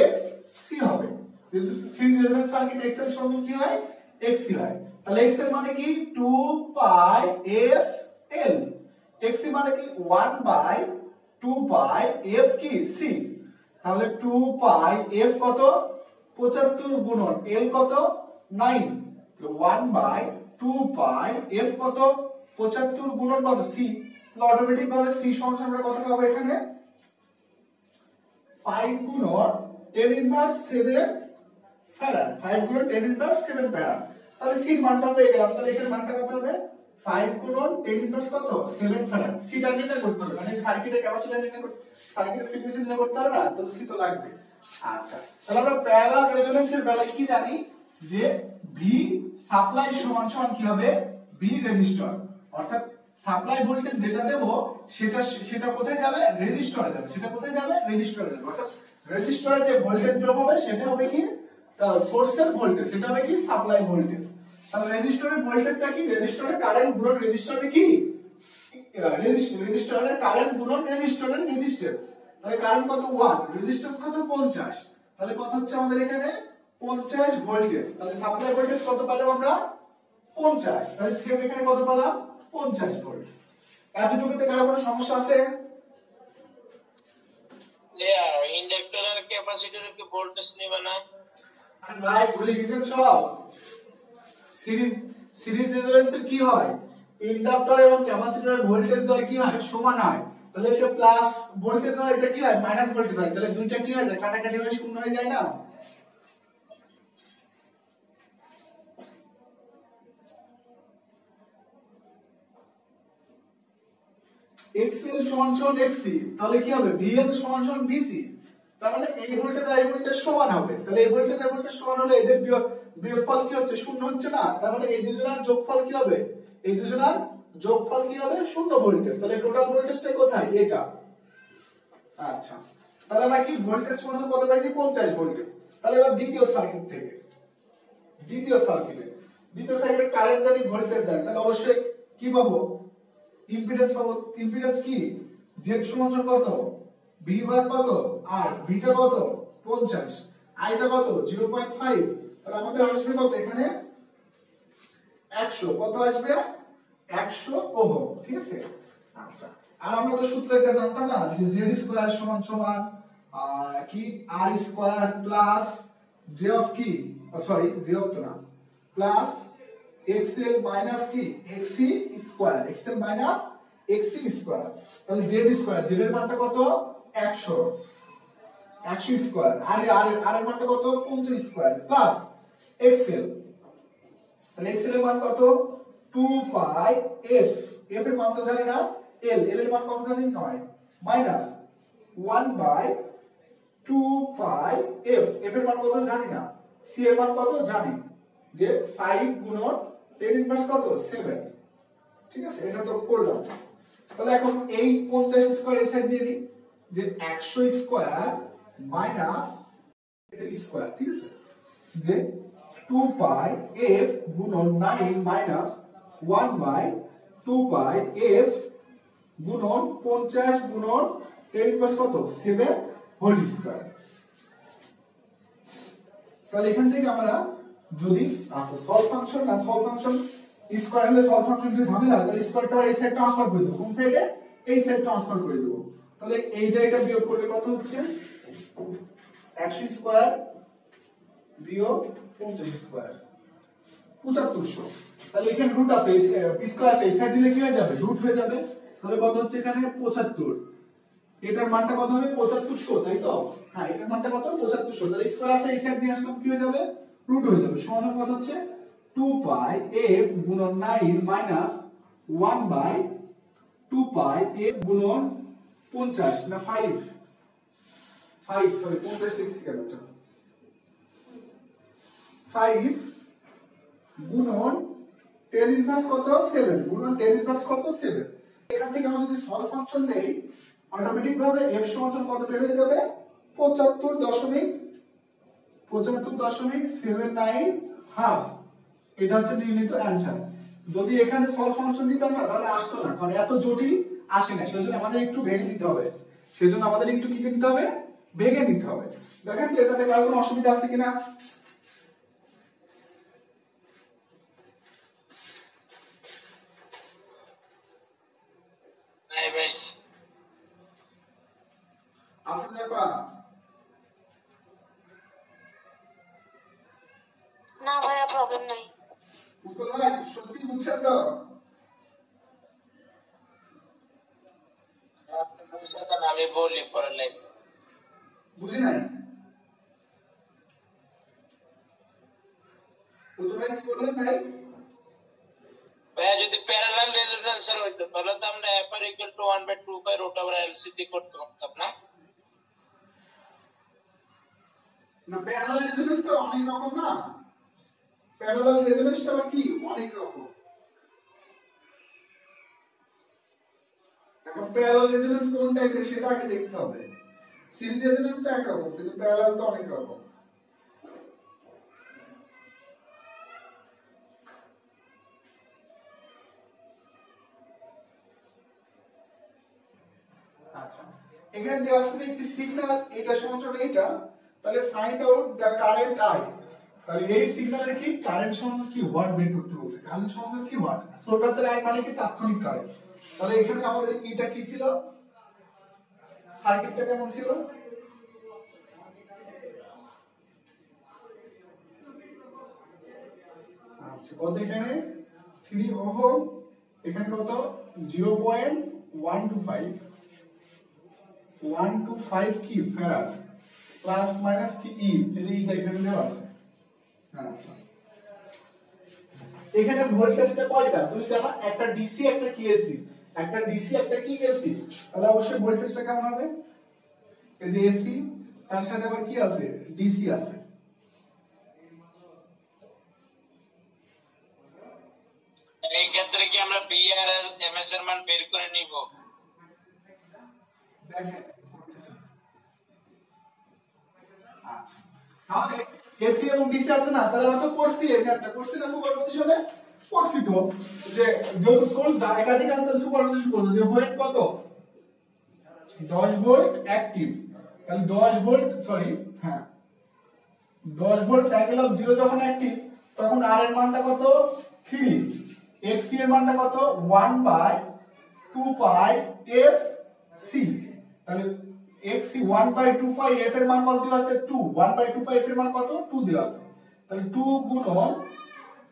এক্সসি হবে যেহেতু সিরিজ রেজোনেন্স সার্কিট এক্সএল সমান কি হয় এক্সসি হয় তাহলে এক্সএল মানে কি 2 পাই এফ এল এক্সসি মানে কি 1 বাই 2 পাই এফ কি সি তাহলে 2 পাই এফ কত 75 গুণন এল কত 9 1 বাই 2 পাই এফ কত 75 গুণন কত সি তাহলে অটোমেটিক ভাবে সি সমান আমরা কত পাবো এখানে 5 গুণন 10 ইনভার্স 7 ফ্যারাড 5 গুণন 10 ইনভার্স 7 ফ্যারাড তাহলে সি এর মানটা পেয়ে গেলাম তাহলে এখানে মানটা কত হবে 5 গুণন 10 ইনভার্স কত 7 ফ্যারাড সিটা নির্ণয় করতে হবে মানে সার্কিটের ক্যাপাসিটর নির্ণয় করতে সার্কিটের ফ্রিকোয়েন্সি নির্ণয় করতে হবে না তাহলে সি তো লাগবে আচ্ছা তাহলে আমরা প্যারালাল রেজোনেন্সের বেলায় কি জানি যে ভি সাপ্লাই সমান সমান কি হবে ভি রেজিস্টর অর্থাৎ সাপ্লাই ভোল্টেজ যেটা দেব সেটা কোথায় যাবে রেজিস্টরে যাবে সেটা কোথায় যাবে রেজিস্টরে যাবে অর্থাৎ রেজিস্টরে যে ভোল্টেজ ড্রপ হবে সেটা হবে কি সোর্সের ভোল্টেজ সেটা হবে কি সাপ্লাই ভোল্টেজ তাহলে রেজিস্টরের ভোল্টেজটা কি রেজিস্টরের কারেন্ট গুণন রেজিস্টরে কি রেজিস্টরের কারেন্ট গুণন রেজিস্টরের রেজিস্ট্যান্স তাহলে কারেন্ট কত 1 রেজিস্ট্যান্স কত 50 তাহলে কত হচ্ছে আমাদের এখানে 50 ভোল্টেজ তাহলে সাপ্লাই ভোল্টেজ কত পেলাম আমরা 50 তাহলে সেম এখানে কত পেলাম 50 ভোল্ট এতটুকুতে কারো কোনো সমস্যা আছে ইন্ডাক্টর আর ক্যাপাসিটরের কি ভোল্টেজ নেবে না আরে ভাই ভুলে গেছেন সব সিরিজ রেজোনেন্সের কি হয় ইন্ডাক্টর এবং ক্যাপাসিটরের ভোল্টেজ দর কি হয় সমান হয় তাহলে এটা প্লাস ভোল্টেজ হয় এটা কি হয় মাইনাস ভোল্টেজ হয় তাহলে দুইটা কি হয়ে যায় কাটাকাটি হয়ে শূন্য হয়ে যায় না XL সমান সমান XC তাহলে কি হবে VL সমান সমান VC তার মানে এই ভোল্টেজ আর এই ভোল্টেজ সমান হবে তাহলে এই ভোল্টেজ আর ভোল্টেজ সমান হলে এদের বিয়োগফল কি হচ্ছে শূন্য হচ্ছে না তার মানে এই দুজনের যোগফল কি হবে এই দুজনের যোগফল কি হবে শূন্য ভোল্টেজ তাহলে টোটাল ভোল্টেজটা কোথায় এটা আচ্ছা তাহলে আমরা কি ভোল্টেজ সমান কত পাইছি 50 ভোল্টেজ তাহলে এবার দ্বিতীয় সার্কিটে কারেন্ট যদি ভোল্টেজ দেয় তাহলে অবশ্যই কি পাবো ইম্পিডেন্স পাবো, ইম্পিডেন্স কি z সমান কত, b ভাগ কত r, b টা কত 50, i টা কত 0.5, তাহলে আমাদের আসবে কত এখানে 100, কত আসবে 100 ওহম, ঠিক আছে। আচ্ছা, আর আমরা তো সূত্র একটা জানতাম না যে z স্কয়ার সমান সমান কি r square plus j of কি, সরি j অফ তো না, প্লাস xl মাইনাস কি xc square, xl minus xc square, তাহলে z স্কয়ার, z এর মানটা কত 100, 100 স্কয়ার, আর এর মানটা কত 50 স্কয়ার প্লাস xl, তাহলে xl এর মান কত 2 পাই f, f এর মান তো জানি না, l এর মান কত জানি 9, minus 1 by 2 pi f, f এর মান কত জানি না, c এর মান কত জানি যে 5 গুণন 10 ইনভার্স কত 7, ঠিক আছে, এটা তো করলাম। তাহলে এখন এই 50 স্কয়ার এই সাইড দিয়ে দিই, যে 100 স্কয়ার মাইনাস এটা স্কয়ার, ঠিক আছে, যে 2 পাই f গুণন 9 মাইনাস 1 বাই 2 পাই f গুণন 50 গুণন 10 ইনভার্স কত 7 হোল স্কয়ার। তাহলে এখান থেকে আমরা যদি সলভ ফাংশন না, সলভ ফাংশন স্কয়ার হলে সলভ ফাংশন কি ঝামেলা, তাহলে স্কয়ারটা এই সাইড ট্রান্সফার করে দেব, কোন সাইডে এই সাইড ট্রান্সফার করে দেব, তাহলে এইটা এটা বিয়োগ করলে কত হচ্ছে 100 স্কয়ার বিয়োগ 50 স্কয়ার 7500, তাহলে এখানে রুট আছে, স্কয়ার আছে, এই সাইড দিলে কি হয়ে যাবে রুট হয়ে যাবে, তাহলে কত হচ্ছে এখানে 75, এটার মানটা কত হবে 7500, তাই তো, হ্যাঁ এটার মানটা কত 7500, তাহলে স্কয়ার আছে এই সাইড দিয়ে আসলাম কি হয়ে যাবে রুট হয়ে যাবে, সমান কত হচ্ছে 2 পাই f গুণন 9 মাইনাস 1 বাই 2 পাই f গুণন 50 না 5 সরি 50 লিখছি কেন, 5 গুণন 10 ইনভার্স কত 7, গুণন 10 ইনভার্স কত 7, এখান থেকে আমরা যদি সলভ ফাংশন দেই অটোমেটিক ভাবে f সমান কত বের হয়ে যাবে 75.79 হাফ, এটা হচ্ছে নির্ণীত অ্যানসার। যদি এখানে সলভ ফাংশন দিতাম না তাহলে আসতো না, কারণ এত জটিল আসে না, সেজন্য আমাদের একটু ভেঙে নিতে হবে, সেজন্য আমাদের একটু কি নিতে হবে ভেঙে নিতে হবে। দেখেন তো এটাতে আর কোনো অসুবিধা আছে কিনা, নাই ভাই আছে যাবা না ভাইয়া প্রবলেম নাই। উত্তর ভাই সত্যি বুঝছেন তো, আমি বলি পরে লাইভ বুঝি নাই, উত্তর ভাই কি বললেন ভাই, ভাইয়া যদি প্যারালাল রেজোনেন্সের হইতো তাহলে তো আমরা f = 1/2 পাই রুট ওভার LCD করতে পারতাম না। না প্যারালাল রেজোনেন্স তো অনেক রকম না, প্যারালাল রেজোনেন্সটা কি অনেক রকম, এখন প্যারালাল রেজোনেন্স কোন টাইপের সেটা আগে দেখতে হবে, সিরিজ রেজোনেন্স তো একরকম কিন্তু প্যারালাল তো অনেক রকম। আচ্ছা, এখানে দেওয়া আছে একটি সিগন্যাল, এটা সমান এটা, তাহলে find out the current I, তাহলে এই সিগন্যালের কি কারেন্ট সমান কি ওয়াট বের করতে বলছে, কারেন্ট সমান কি ওয়াট, ছোটদের আই মানে কি তাৎক্ষণিক কারেন্ট, তাহলে এখানে আমাদের এটা কি ছিল, সার্কিটটা কেমন ছিল, আচ্ছা কত এখানে 3 ওহম, এখানে কত 0.125 কি ফ্যারাড প্লাস মাইনাস কি ই, এই যে এখানে দেওয়া আছে। আচ্ছা এখানে ভোল্টেজটা কয়টা তুমি জানো, একটা ডিসি একটা কি এসি, একটা ডিসি একটা কি এসি, তাহলে অবশ্যই ভোল্টেজটা কেমন হবে, এই যে এসি তার সাথে আবার কি আছে ডিসি আছে, এই ক্ষেত্রে কি আমরা বি আর এমএস এর মান বের করে নিব, দেখেন আচ্ছা তাহলে এসি এবং ডিসি আছে না, তাহলে আমরা তো করছি এই ম্যাথটা করছি না সুপারপজিশনে, করছি তো যে যেহেতু সোর্সটা একাধিক আছে তাহলে সুপারপজিশন করব যে হোয়েন কত 10 ভোল্ট অ্যাক্টিভ তাহলে 10 ভোল্ট সরি হ্যাঁ 10 ভোল্ট অ্যাঙ্গেল অফ 0 যখন অ্যাক্টিভ তখন আর এর মানটা কত 3 xc এর মানটা কত 1 বাই 2 পাই f c তাহলে xc 1 বাই 2 পাই f এর মান কত দেওয়া আছে 2 1 বাই 2 পাই f এর মান কত 2 দেওয়া আছে তাহলে 2 গুণন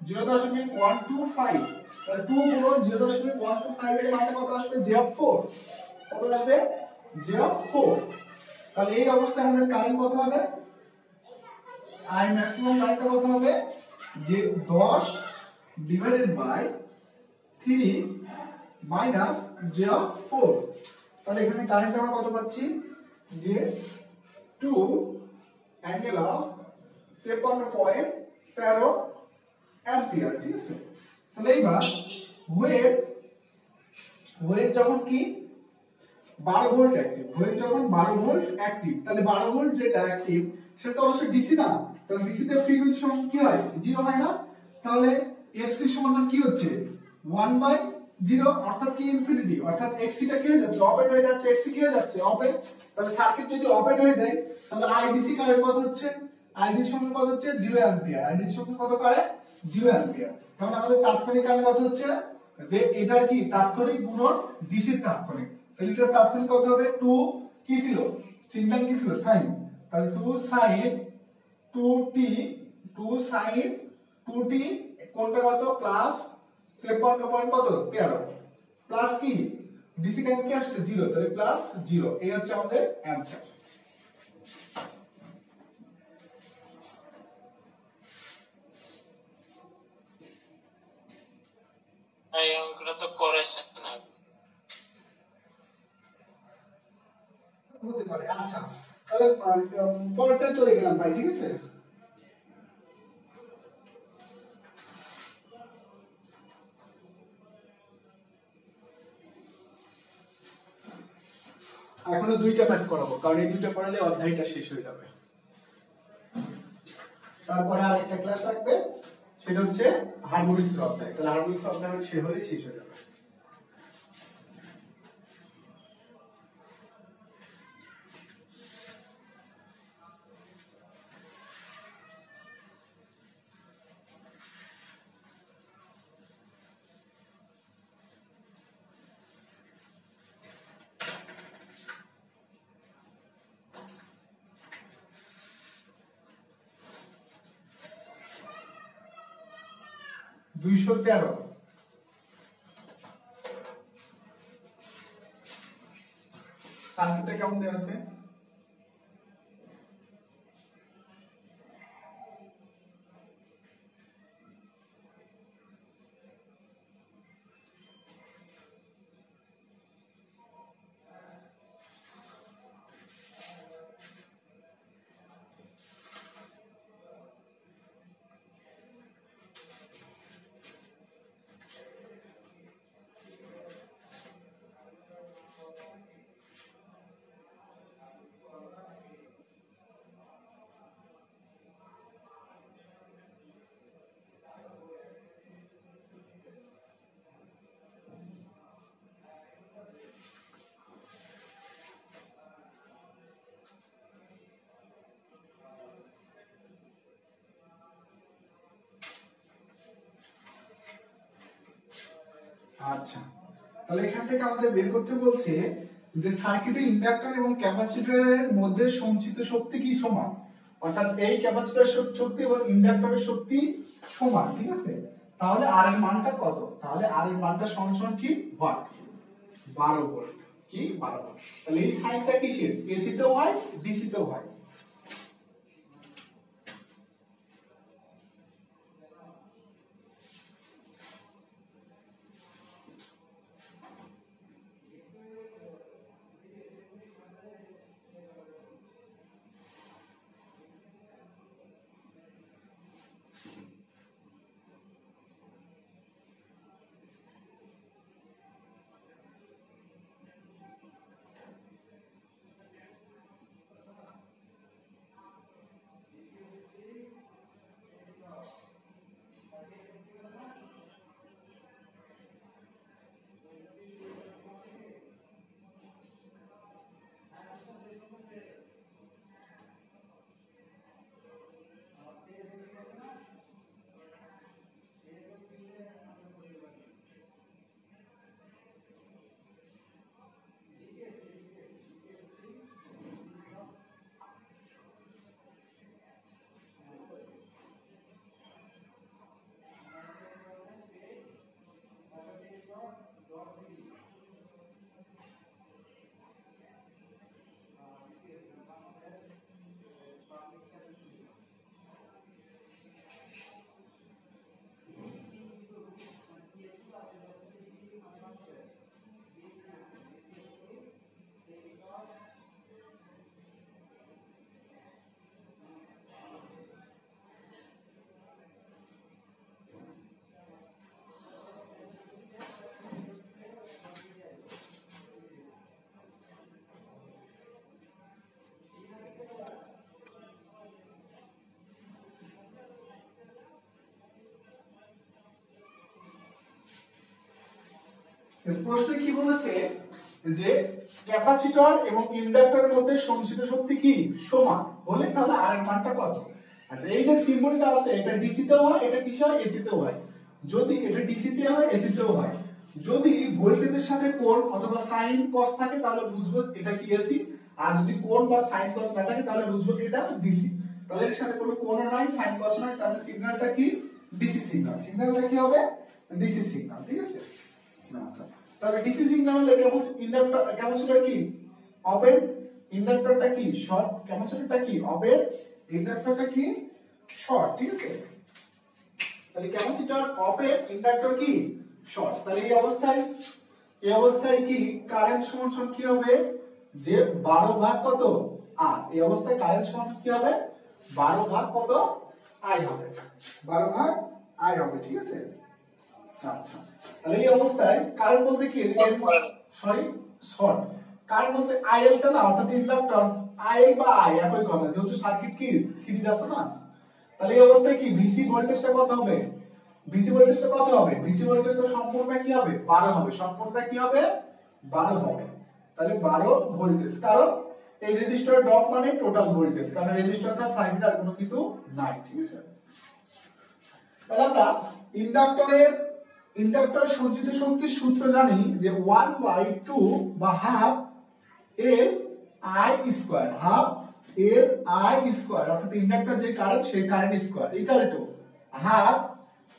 0.125 তাহলে 2 গুণন 0.125 এর মানটা কত আসবে j4 কত আসবে j4 তাহলে এই অবস্থায় আমাদের কারেন্ট কত হবে I maximum কারেন্টটা কত হবে যে 10 ডিভাইডেড বাই 3 মাইনাস j4 তাহলে এখানে কারেন্ট আমরা কত পাচ্ছি যে 2 অ্যাঙ্গেল অফ 53.13 অ্যাম্পিয়ার ঠিক আছে তাহলে এইবার ওয়েভ যখন কি 12 ভোল্ট অ্যাক্টিভ ওয়েভ যখন 12 ভোল্ট অ্যাক্টিভ তাহলে 12 ভোল্ট যেটা অ্যাক্টিভ সেটা তো অবশ্যই ডিসি না তাহলে ডিসি তে ফ্রিকোয়েন্সি সমান কি হয় 0 হয় না তাহলে xc সমান কি হচ্ছে 1 বাই 0 অর্থাৎ কি ইনফিনিটি অর্থাৎ xc টা কি হয়ে যাচ্ছে ওপেন হয়ে যাচ্ছে xc কি হয়ে যাচ্ছে ওপেন তাহলে সার্কিট যদি ওপেন হয়ে যায় তাহলে আইডিসি কারেন্ট কত হচ্ছে আইডিসি সমান কত হচ্ছে 0 অ্যাম্পিয়ার আইডিসি সমান কত কারেন্ট 0 অ্যাম্পিয়ার তাহলে আমাদের তাৎক্ষণিক কারেন্ট কত হচ্ছে যে এটা কি তাৎক্ষণিক গুণন ডিসির তাৎক্ষণিক তাহলে এটা তাৎক্ষণিক কত হবে 2 কি ছিল সিগন্যাল কি ছিল সাইন তাহলে 2 sin 2t কোনটা কত প্লাস 53 পয়েন্ট কত 13 প্লাস কি ডিসি কারেন্ট কি আসছে 0 তাহলে প্লাস 0 এই হচ্ছে আমাদের অ্যানসার এই অঙ্কটা তো করেছেন না হতে পারে আচ্ছা তাহলে পরেরটা চলে গেলাম ভাই ঠিক আছে এখনো দুইটা ম্যাথ করাবো কারণ এই দুইটা পড়ালে অধ্যায়টা শেষ হয়ে যাবে তারপরে আরেকটা ক্লাস রাখবে সেটা হচ্ছে হারমোনিক্সের অধ্যায় তাহলে হারমোনিক্স অধ্যায় শেষ হয়ে যাবে দুইশো 13 সার্কিটটা কেমন দেওয়া আছে আচ্ছা তাহলে এখান থেকে আমাদের বের করতে বলছে যে সার্কিটে ইন্ডাক্টর এবং ক্যাপাসিটরের মধ্যে সঞ্চিত শক্তি কি সমান অর্থাৎ এই ক্যাপাসিটরের শক্তি এবং ইন্ডাক্টরের শক্তি সমান ঠিক আছে তাহলে আর এর মানটা কত তাহলে আর এর মানটা সমান কি ওয়াট 12 ভোল্ট কি 12 ভোল্ট তাহলে এই সাইনটা কিসের এসি তেও হয় ডিসি তেও হয় প্রশ্নে কি বলেছে যে ক্যাপাসিটর এবং ইন্ডাক্টরের মধ্যে সঞ্চিত শক্তি কি সমান হলে তাহলে আর এর মানটা কত। আচ্ছা এই যে সিম্বলটা আছে এটা ডিসি তেও হয়, এটা কিসে হয় এসি তেও হয়। যদি এটা ডিসি তে হয় এসি তেও হয়, যদি ভোল্টেজের সাথে কোণ অথবা সাইন কস থাকে তাহলে বুঝবো এটা কি এসি, আর যদি কোণ বা সাইন কস না থাকে তাহলে বুঝবো কি এটা ডিসি। তাহলে এর সাথে কোনো কোণ নাই সাইন কস নাই, তাহলে সিগন্যালটা কি ডিসি সিগন্যাল। সিগন্যালটা কি হবে ডিসি সিগন্যাল, ঠিক আছে। আচ্ছা তাহলে ডিসি সিগন্যাল হলে ইন্ডাক্টর ক্যাপাসিটর কি ওপেন, ইন্ডাক্টরটা কি শর্ট, ক্যাপাসিটরটা কি ওপেন, ইন্ডাক্টরটা কি শর্ট, ঠিক আছে। তাহলে ক্যাপাসিটর ওপেন, ইন্ডাক্টর কি শর্ট। তাহলে এই অবস্থায় কি কারেন্ট সমান কি হবে যে 12 ভাগ কত আর, এই অবস্থায় কারেন্ট সমান কি হবে 12 ভাগ কত আই হবে, 12 ভাগ আই হবে, ঠিক আছে। আচ্ছা তাহলে এই অবস্থায় কারেন্ট বলতে কি শর্ট, কারেন্ট বলতে আইএলটা না অর্থাৎ ইন্ডাক্টর আইএল বা আই একই কথা, যেহেতু সার্কিট কি সিরিজ আছে না। তাহলে এই অবস্থায় কি ভিসি ভোল্টেজটা কত হবে, ভিসি ভোল্টেজটা কত হবে, ভিসি ভোল্টেজ তো সম্পূর্ণটা কি হবে 12 হবে, সম্পূর্ণটা কি হবে 12 হবে। তাহলে 12 ভোল্টেজ, কারণ এই রেজিস্টর ড্রপ মানে টোটাল ভোল্টেজ, কারণ রেজিস্টর ছাড়া সার্কিটের কোনো কিছু নাই, ঠিক আছে। তাহলে আমরা ইন্ডাক্টর সঞ্চিত শক্তির সূত্র জানি যে 1/2 বা half L I square, half L I square অর্থাৎ ইন্ডাক্টর যে কারেন্ট সেই current square equal to half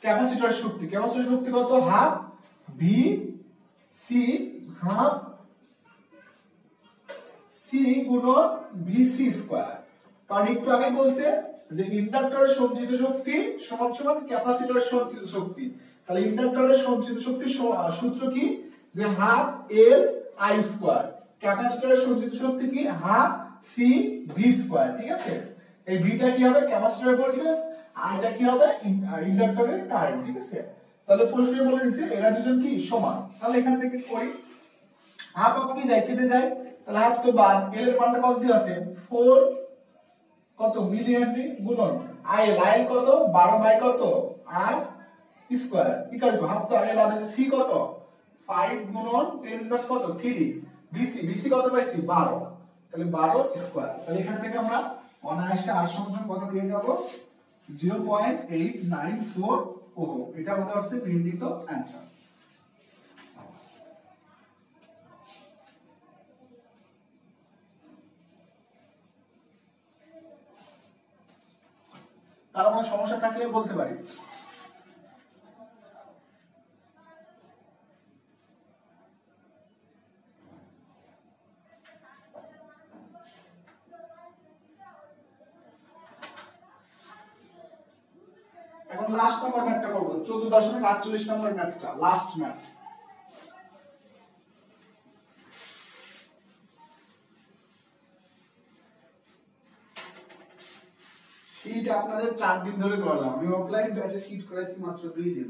capacitor শক্তি, ক্যাপাসিটর শক্তি কত half V C, half C গুণন ভিসি স্কয়ার। কারণ একটু আগে বলছে যে ইন্ডাক্টরের সঞ্চিত শক্তি সমান সমান ক্যাপাসিটরের সঞ্চিত শক্তি, তাহলে ইন্ডাক্টরের সঞ্চিত শক্তির সূত্র কি যে হাফ এল আই স্কয়ার, ক্যাপাসিটরের সঞ্চিত শক্তি কি হাফ সি ভি স্কয়ার, ঠিক আছে। এই ভিটা কি হবে ক্যাপাসিটরের ভোল্টেজ আর এটা কি হবে ইন্ডাক্টরের কারেন্ট, ঠিক আছে। তাহলে প্রশ্নে বলে দিয়েছে এরা দুজন কি সমান, তাহলে এখান থেকে করি হাফ হাফ কি যায় কেটে যায়, তাহলে হাফ তো বাদ, এল এর মানটা কত দিয়ে আছে 4 কত মিলি হেনরি গুণন আইএল কত 12 বাই কত আর স্কয়ার ইকুয়াল টু হাফ তো আগে বাদ আছে সি কত 5 গুণন 10 ইনভার্স কত 3 বিসি কত পাইছি 12, তাহলে 12 স্কয়ার। তাহলে এখান থেকে আমরা অনায়াসে আর সমান কত পেয়ে যাব 0.894 ওহম, এটা আমাদের হচ্ছে নির্ণীত অ্যানসার। তার কোনো সমস্যা থাকলে বলতে পারি। এখন লাস্ট নাম্বার ম্যাথটা করব 14.48 নম্বর ম্যাথটা, লাস্ট ম্যাথ। শীট আপনাদের 4 দিন ধরে করলাম, আমি অফলাইন ব্যাচে শীট করাইছি মাত্র 2 দিন,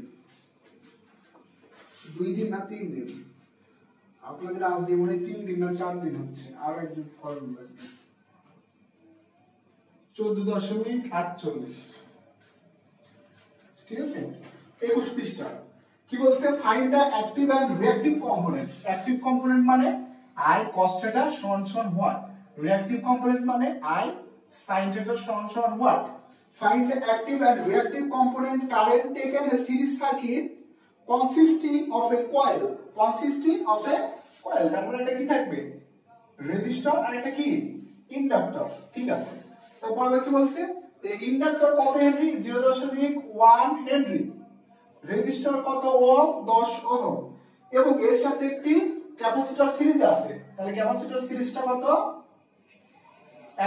2 দিন না 3 দিন, আপনাদের আজ দিয়ে মনে 3 দিন না 4 দিন হচ্ছে, আর একদিন করবেন। 14.48 ঠিক আছে 21 পৃষ্ঠা কি বলছে find the active and reactive component. Active component মানে I cos θ সমান সমান what, রিঅ্যাক্টিভ কম্পোনেন্ট মানে I sin θ সমান সমান what। Find the active and reactive component current taken a series circuit consisting of a coil, তার মানে এটা কি থাকবে রেজিস্টর আর এটা কি ইন্ডাক্টর, ঠিক আছে। তারপর কি বলছে ইন্ডাক্টর কত হেনরি 0.1 হেনরি, রেজিস্টর কত ওহম 10 ওহম, এবং এর সাথে একটি ক্যাপাসিটর সিরিজ আছে, তাহলে ক্যাপাসিটর সিরিজটা কত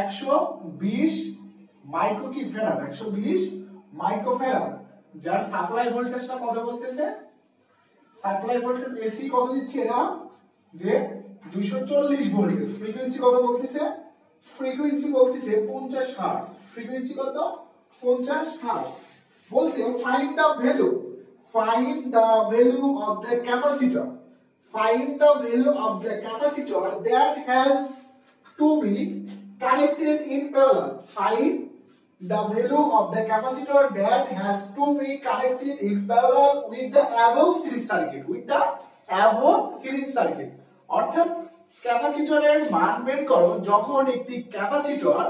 120 মাইক্রো কি ফ্যারাড, 120 মাইক্রো ফ্যারাড, যার সাপ্লাই ভোল্টেজটা কত বলতেছে, সাপ্লাই ভোল্টেজ এসি কত দিচ্ছে এরা যে 240 ভোল্টেজ, ফ্রিকোয়েন্সি কত বলতেছে, ফ্রিকোয়েন্সি বলতেছে 50 হার্টজ, ফ্রিকোয়েন্সি কত 50 হার্টজ। বলছে find the value of the capacitor, find the value of the capacitor that has to be connected in parallel. Find the value of the capacitor that has to be connected in parallel with the above series circuit. With the above series circuit, অর্থাৎ ক্যাপাসিটরের মান বের করো যখন একটি capacitor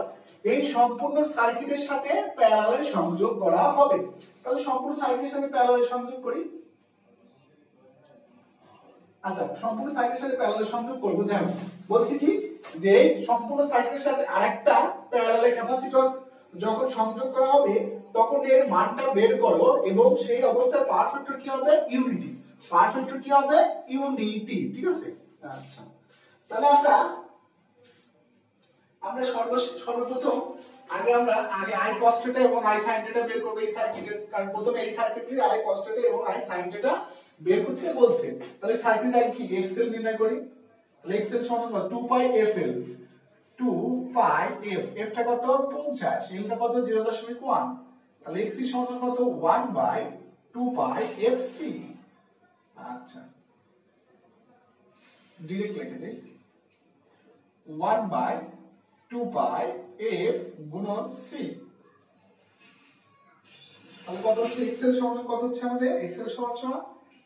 এই সম্পূর্ণ সার্কিটের সাথে প্যারালালে সংযোগ করা হবে। তাহলে সম্পূর্ণ সার্কিটের সাথে প্যারালালে সংযোগ করি। আচ্ছা, সম্পূর্ণ সার্কিটের সাথে প্যারালালে সংযোগ করব। যাই বলছি কি যে সম্পূর্ণ সার্কিটের সাথে আরেকটা প্যারালালে ক্যাপাসিটর যখন সংযোগ করা হবে তখন এর মানটা বের করো এবং সেই অবস্থায় পাওয়ার ফ্যাক্টর কি হবে? ইউনিটি। পাওয়ার ফ্যাক্টর কি হবে? ইউনিটি। ঠিক আছে। আচ্ছা, তাহলে আমরা সর্বপ্রথম আমরা আই cos θ এবং আই sin θ বের করব এই সার্কিটের, কারণ প্রথমে এই সার্কিটে আই cos θ এবং আই sin θ বের করতে বলছে। তাহলে সার্কিট আই কি এক্সএল নির্ণয় করি। তাহলে এক্সএল সমান 2 পাই এফএল, 2 পাই এফ, এফ টা কত? 50, এল টা কত? 0.1। তাহলে এক্সি সমান কত? 1 বাই 2 পাই এফসি। আচ্ছা, ডিরেক্ট লিখে দেই 1 বাই 2 পাই এফ গুণন সি। তাহলে কত হচ্ছে? এক্সএল সমান কত হচ্ছে আমাদের? এক্সএল সমান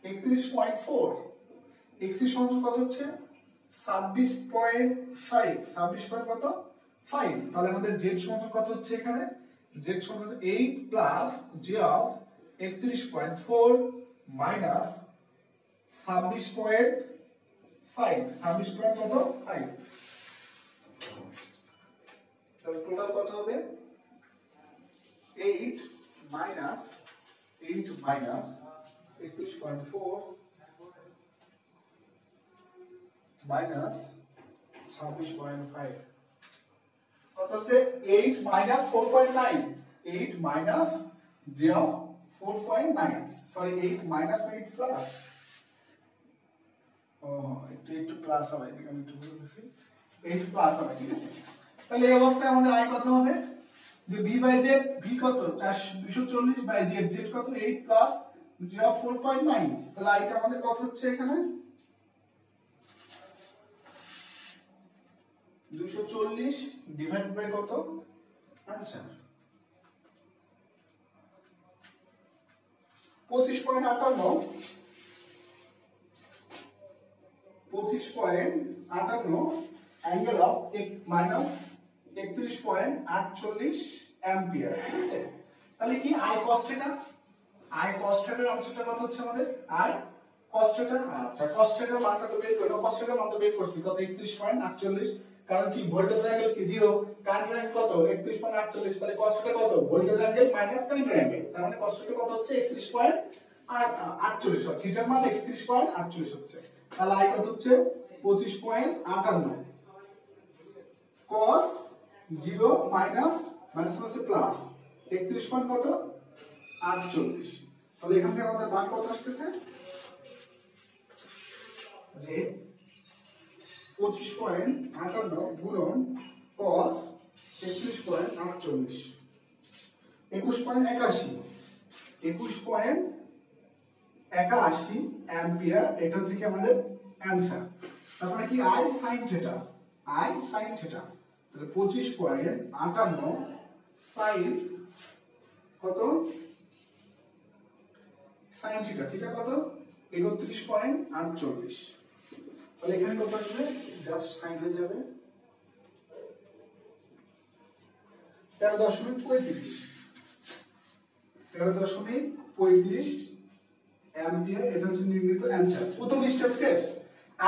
31.4, এক্সি সমান কত হচ্ছে? 26.5, 26 পয়েন্ট কত? 5। তাহলে আমাদের জেড সমান কত হচ্ছে এখানে? জেড সমান 8 plus j of 31.4 minus 26.5, 26 point কত? 5। তাহলে টোটাল কত হবে? 8 মাইনাস 31.4 মাইনাস 26.5 কত হচ্ছে? 8 minus 4.9, 8 minus j of 4.9, sorry 8 minus 8 plus, একটু প্লাস হবে, এদিকে আমি একটু ভুল করেছি, 8 প্লাস হবে। ঠিক আছে। তাহলে এই অবস্থায় আমাদের আই কত হবে? যে বি বাই জেড, বি কত? 240 বাই জেড, জেড কত? 8 প্লাস j অফ 4.9। তাহলে আইটা আমাদের কত হচ্ছে এখানে? 240 ডিভাইড বাই কত? Answer 25.58, 25.58 angle of minus 31.48 ampere. ঠিক আছে। তাহলে কি আই cos θ, আই cos θ এর আনসারটা কত হচ্ছে আমাদের? I cos θ। আচ্ছা, cos θ এর মানটা তো বের করব, cos θ এর মান তো বের করছি কত? 31.48, কারণ কি ভোল্টেজ অ্যাঙ্গেল কি 0, কারেন্ট অ্যাঙ্গেল কত? 31.48। তাহলে cos θ কত? Voltage angle minus current angle, তার মানে cos θ কত হচ্ছে? 31.48 হয়। থিটার মান 31.48 হচ্ছে। তাহলে আই কত হচ্ছে? 25.58 cos 0 মাইনাস হচ্ছে প্লাস 31 পয়েন্ট কত? 48। তাহলে এখান থেকে আমাদের মান কত আসতেছে? যে 25.58 গুণন cos 31.48, 21.81, 21.81 অ্যাম্পিয়ার। এটা হচ্ছে কি আমাদের অ্যানসার। তারপরে কি আই sin θ, আই sin θ। তাহলে 25.58 sin কত? sin θ, থিটা কত? 31.48। তাহলে এখানে কত আসবে? জাস্ট সাইন হয়ে যাবে 13.35, 13.35 অ্যাম্পিয়ার। এটা হচ্ছে নির্ণীত অ্যানসার। প্রথম স্টেপ শেষ।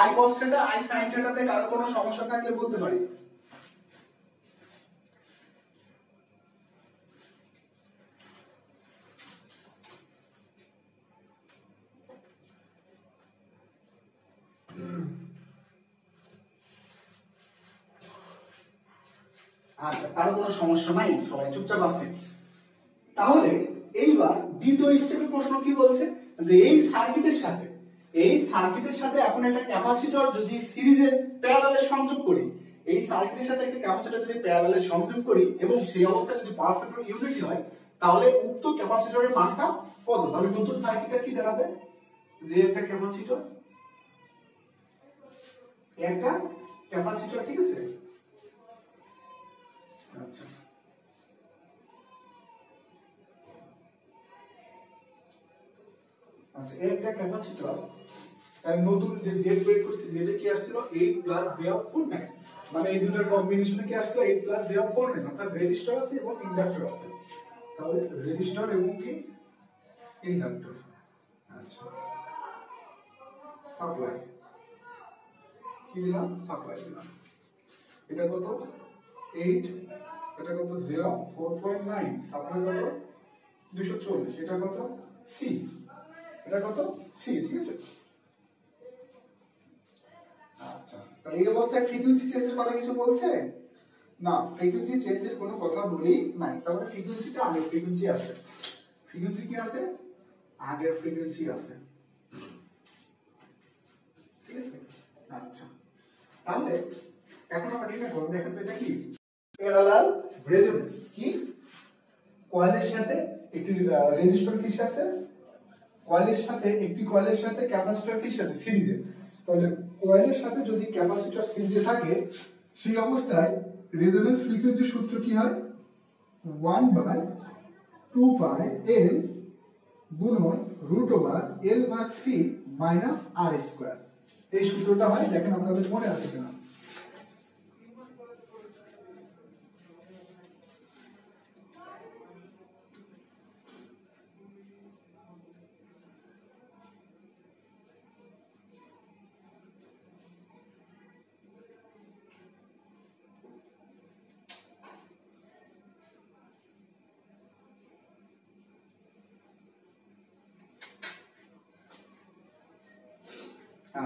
আই cos θ, আই sin θ তে কারো কোনো সমস্যা থাকলে বলতে পারি। আচ্ছা, কারো কোনো সমস্যা নাই, সবাই চুপচাপ আছে। তাহলে এইবার দ্বিতীয় স্টেপের প্রশ্ন কি বলছে? যে এই সার্কিটের সাথে এখন একটা ক্যাপাসিটর যদি সিরিজে প্যারালালে সংযোগ করি, এই সার্কিটের সাথে একটা ক্যাপাসিটর যদি প্যারালালে সংযোগ করি এবং সেই অবস্থায় যদি পাওয়ার ফ্যাক্টর ইউনিটি হয়, তাহলে উক্ত ক্যাপাসিটরের মানটা কত? তাহলে নতুন সার্কিটটা কি দাঁড়াবে? যে একটা ক্যাপাসিটর, ঠিক আছে। আচ্ছা, আচ্ছা, একটা ক্যাপাসিটর তাহলে নতুন যে জেড বের করছি জেড কি আসছিল 8 প্লাস j অফ 49 মানে এই দুটোর কম্বিনেশনে কি আসছিল 8 প্লাস j অফ 49 অর্থাৎ রেজিস্টর আছে এবং ইন্ডাক্টর আছে তাহলে রেজিস্টর এবং কি ইন্ডাক্টর আচ্ছা সাপ্লাই কি দিলাম সাপ্লাই দিলাম এটা কত 8 এটা কত 0 4.9 সাপ্লাই কত 240 এটা কত সি এটা কত সি ঠিক আছে আচ্ছা তাহলে এই অবস্থায় ফ্রিকোয়েন্সি চেঞ্জের কথা কিছু বলছে না ফ্রিকোয়েন্সি চেঞ্জের কোনো কথা বলি নাই তাহলে ফ্রিকোয়েন্সিটা আগের ফ্রিকোয়েন্সি আছে ফ্রিকোয়েন্সি কি আছে আগের ফ্রিকোয়েন্সি আছে ঠিক আছে আচ্ছা তাহলে এখন আমরা এটা করব দেখেন তো এটা কি প্যারালাল রেজোনেন্স কি কয়েলের সাথে একটি রেজিস্টর কিসে আছে কয়েলের সাথে একটি কয়েলের সাথে ক্যাপাসিটর কিসে আছে সিরিজে তাহলে কয়েলের সাথে যদি ক্যাপাসিটর সিরিজে থাকে সেই অবস্থায় রেজোনেন্স ফ্রিকোয়েন্সি সূত্র কি হয় 1/2 পাই L গুণন √L/C - R²। এই সূত্রটা হয় দেখেন আপনাদের মনে আছে কিনা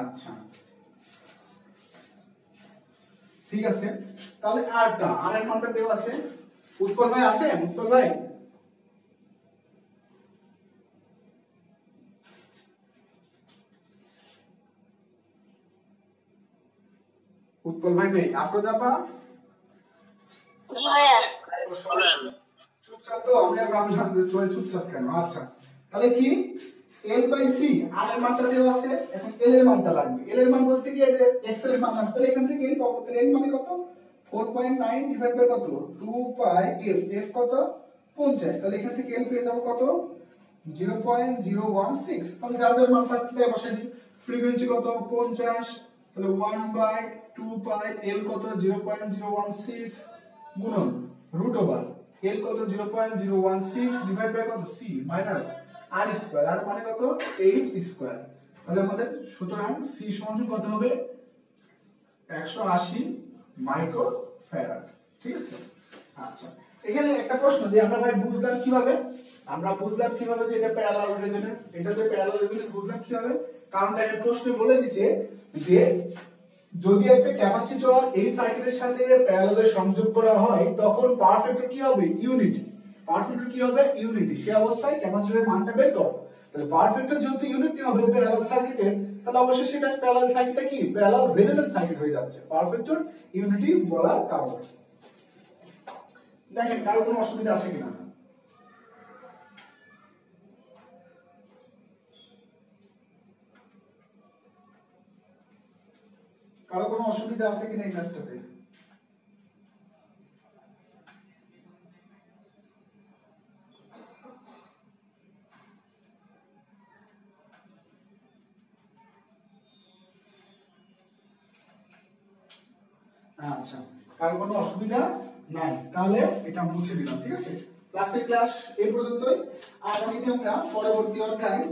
আচ্ছা ঠিক আছে তাহলে আরটা আর এর মানটা দেওয়া আছে উৎপল ভাই আছে উৎপল ভাই উৎপল ভাই নেই আফরোজাপা জি ভাইয়া চুপচাপ তো আমি আর আমি চুপচাপ কেন আচ্ছা তাহলে কি L/C আর এর মানটা দেওয়া আছে এখন L এর মানটা লাগবে L এর মান বলতে কি এই যে x এর মান আসছে তাহলে এখান থেকে L পাবো তাহলে L মানে কত 4.9 ডিভাইড বাই কত 2 পাই f কত 50 তাহলে এখান থেকে L পেয়ে যাব কত 0.016 তাহলে যার যার মান থাকলে বসাই দিই ফ্রিকোয়েন্সি কত 50 তাহলে 1/2 পাই L কত 0.016 গুণন √L কত 0.016 ডিভাইড বাই কত c মাইনাস R² আর মানে কত 8² তাহলে আমাদের সুতরাং c সমান কত হবে 180 মাইক্রোফ্যারাড ঠিক আছে আচ্ছা এখানে একটা প্রশ্ন যে আমরা ভাই বুঝলাম কিভাবে যে এটা প্যারালাল রেজোনেন্স এটা যে প্যারালাল রেজোনেন্স বুঝলাম কিভাবে কারণ দেখেন প্রশ্নে বলে দিয়েছে যে যদি একটা ক্যাপাসিটর এই সার্কিটের সাথে প্যারালালে সংযোগ করা হয় তখন পাওয়ার ফ্যাক্টর কি হবে ইউনিটি পাওয়ার ফ্যাক্টর কি হবে ইউনিটি সেই অবস্থায় ক্যাপাসিটরের মানটা বের করো তাহলে পাওয়ার ফ্যাক্টর যেহেতু ইউনিটি হবে প্যারালাল সার্কিটের তাহলে অবশ্যই সেটা প্যারালাল সার্কিটটা কি প্যারালাল রেজোনেন্স সার্কিট হয়ে যাচ্ছে পাওয়ার ফ্যাক্টর ইউনিটি বলার কারণে দেখেন কারো কোনো অসুবিধা আছে কিনা কারো কোনো অসুবিধা আছে কিনা এই ম্যাথটাতে আচ্ছা কারো কোনো অসুবিধা নাই তাহলে এটা মুছে দিলাম ঠিক আছে ক্লাস এই পর্যন্তই আগামীতে আমরা পরবর্তী অধ্যায়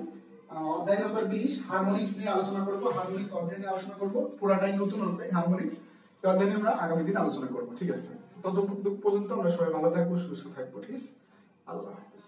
নম্বর 20 হারমোনিক্স নিয়ে আলোচনা করব হারমোনিক্স অধ্যায় নিয়ে আলোচনা করব পুরাটাই নতুন অধ্যায় হারমোনিক্স এই অধ্যায় নিয়ে আমরা আগামী দিন আলোচনা করব ঠিক আছে ততক্ষণ পর্যন্ত আমরা সবাই ভালো থাকবো সুস্থ থাকবো ঠিক আছে আল্লাহ হাফেজ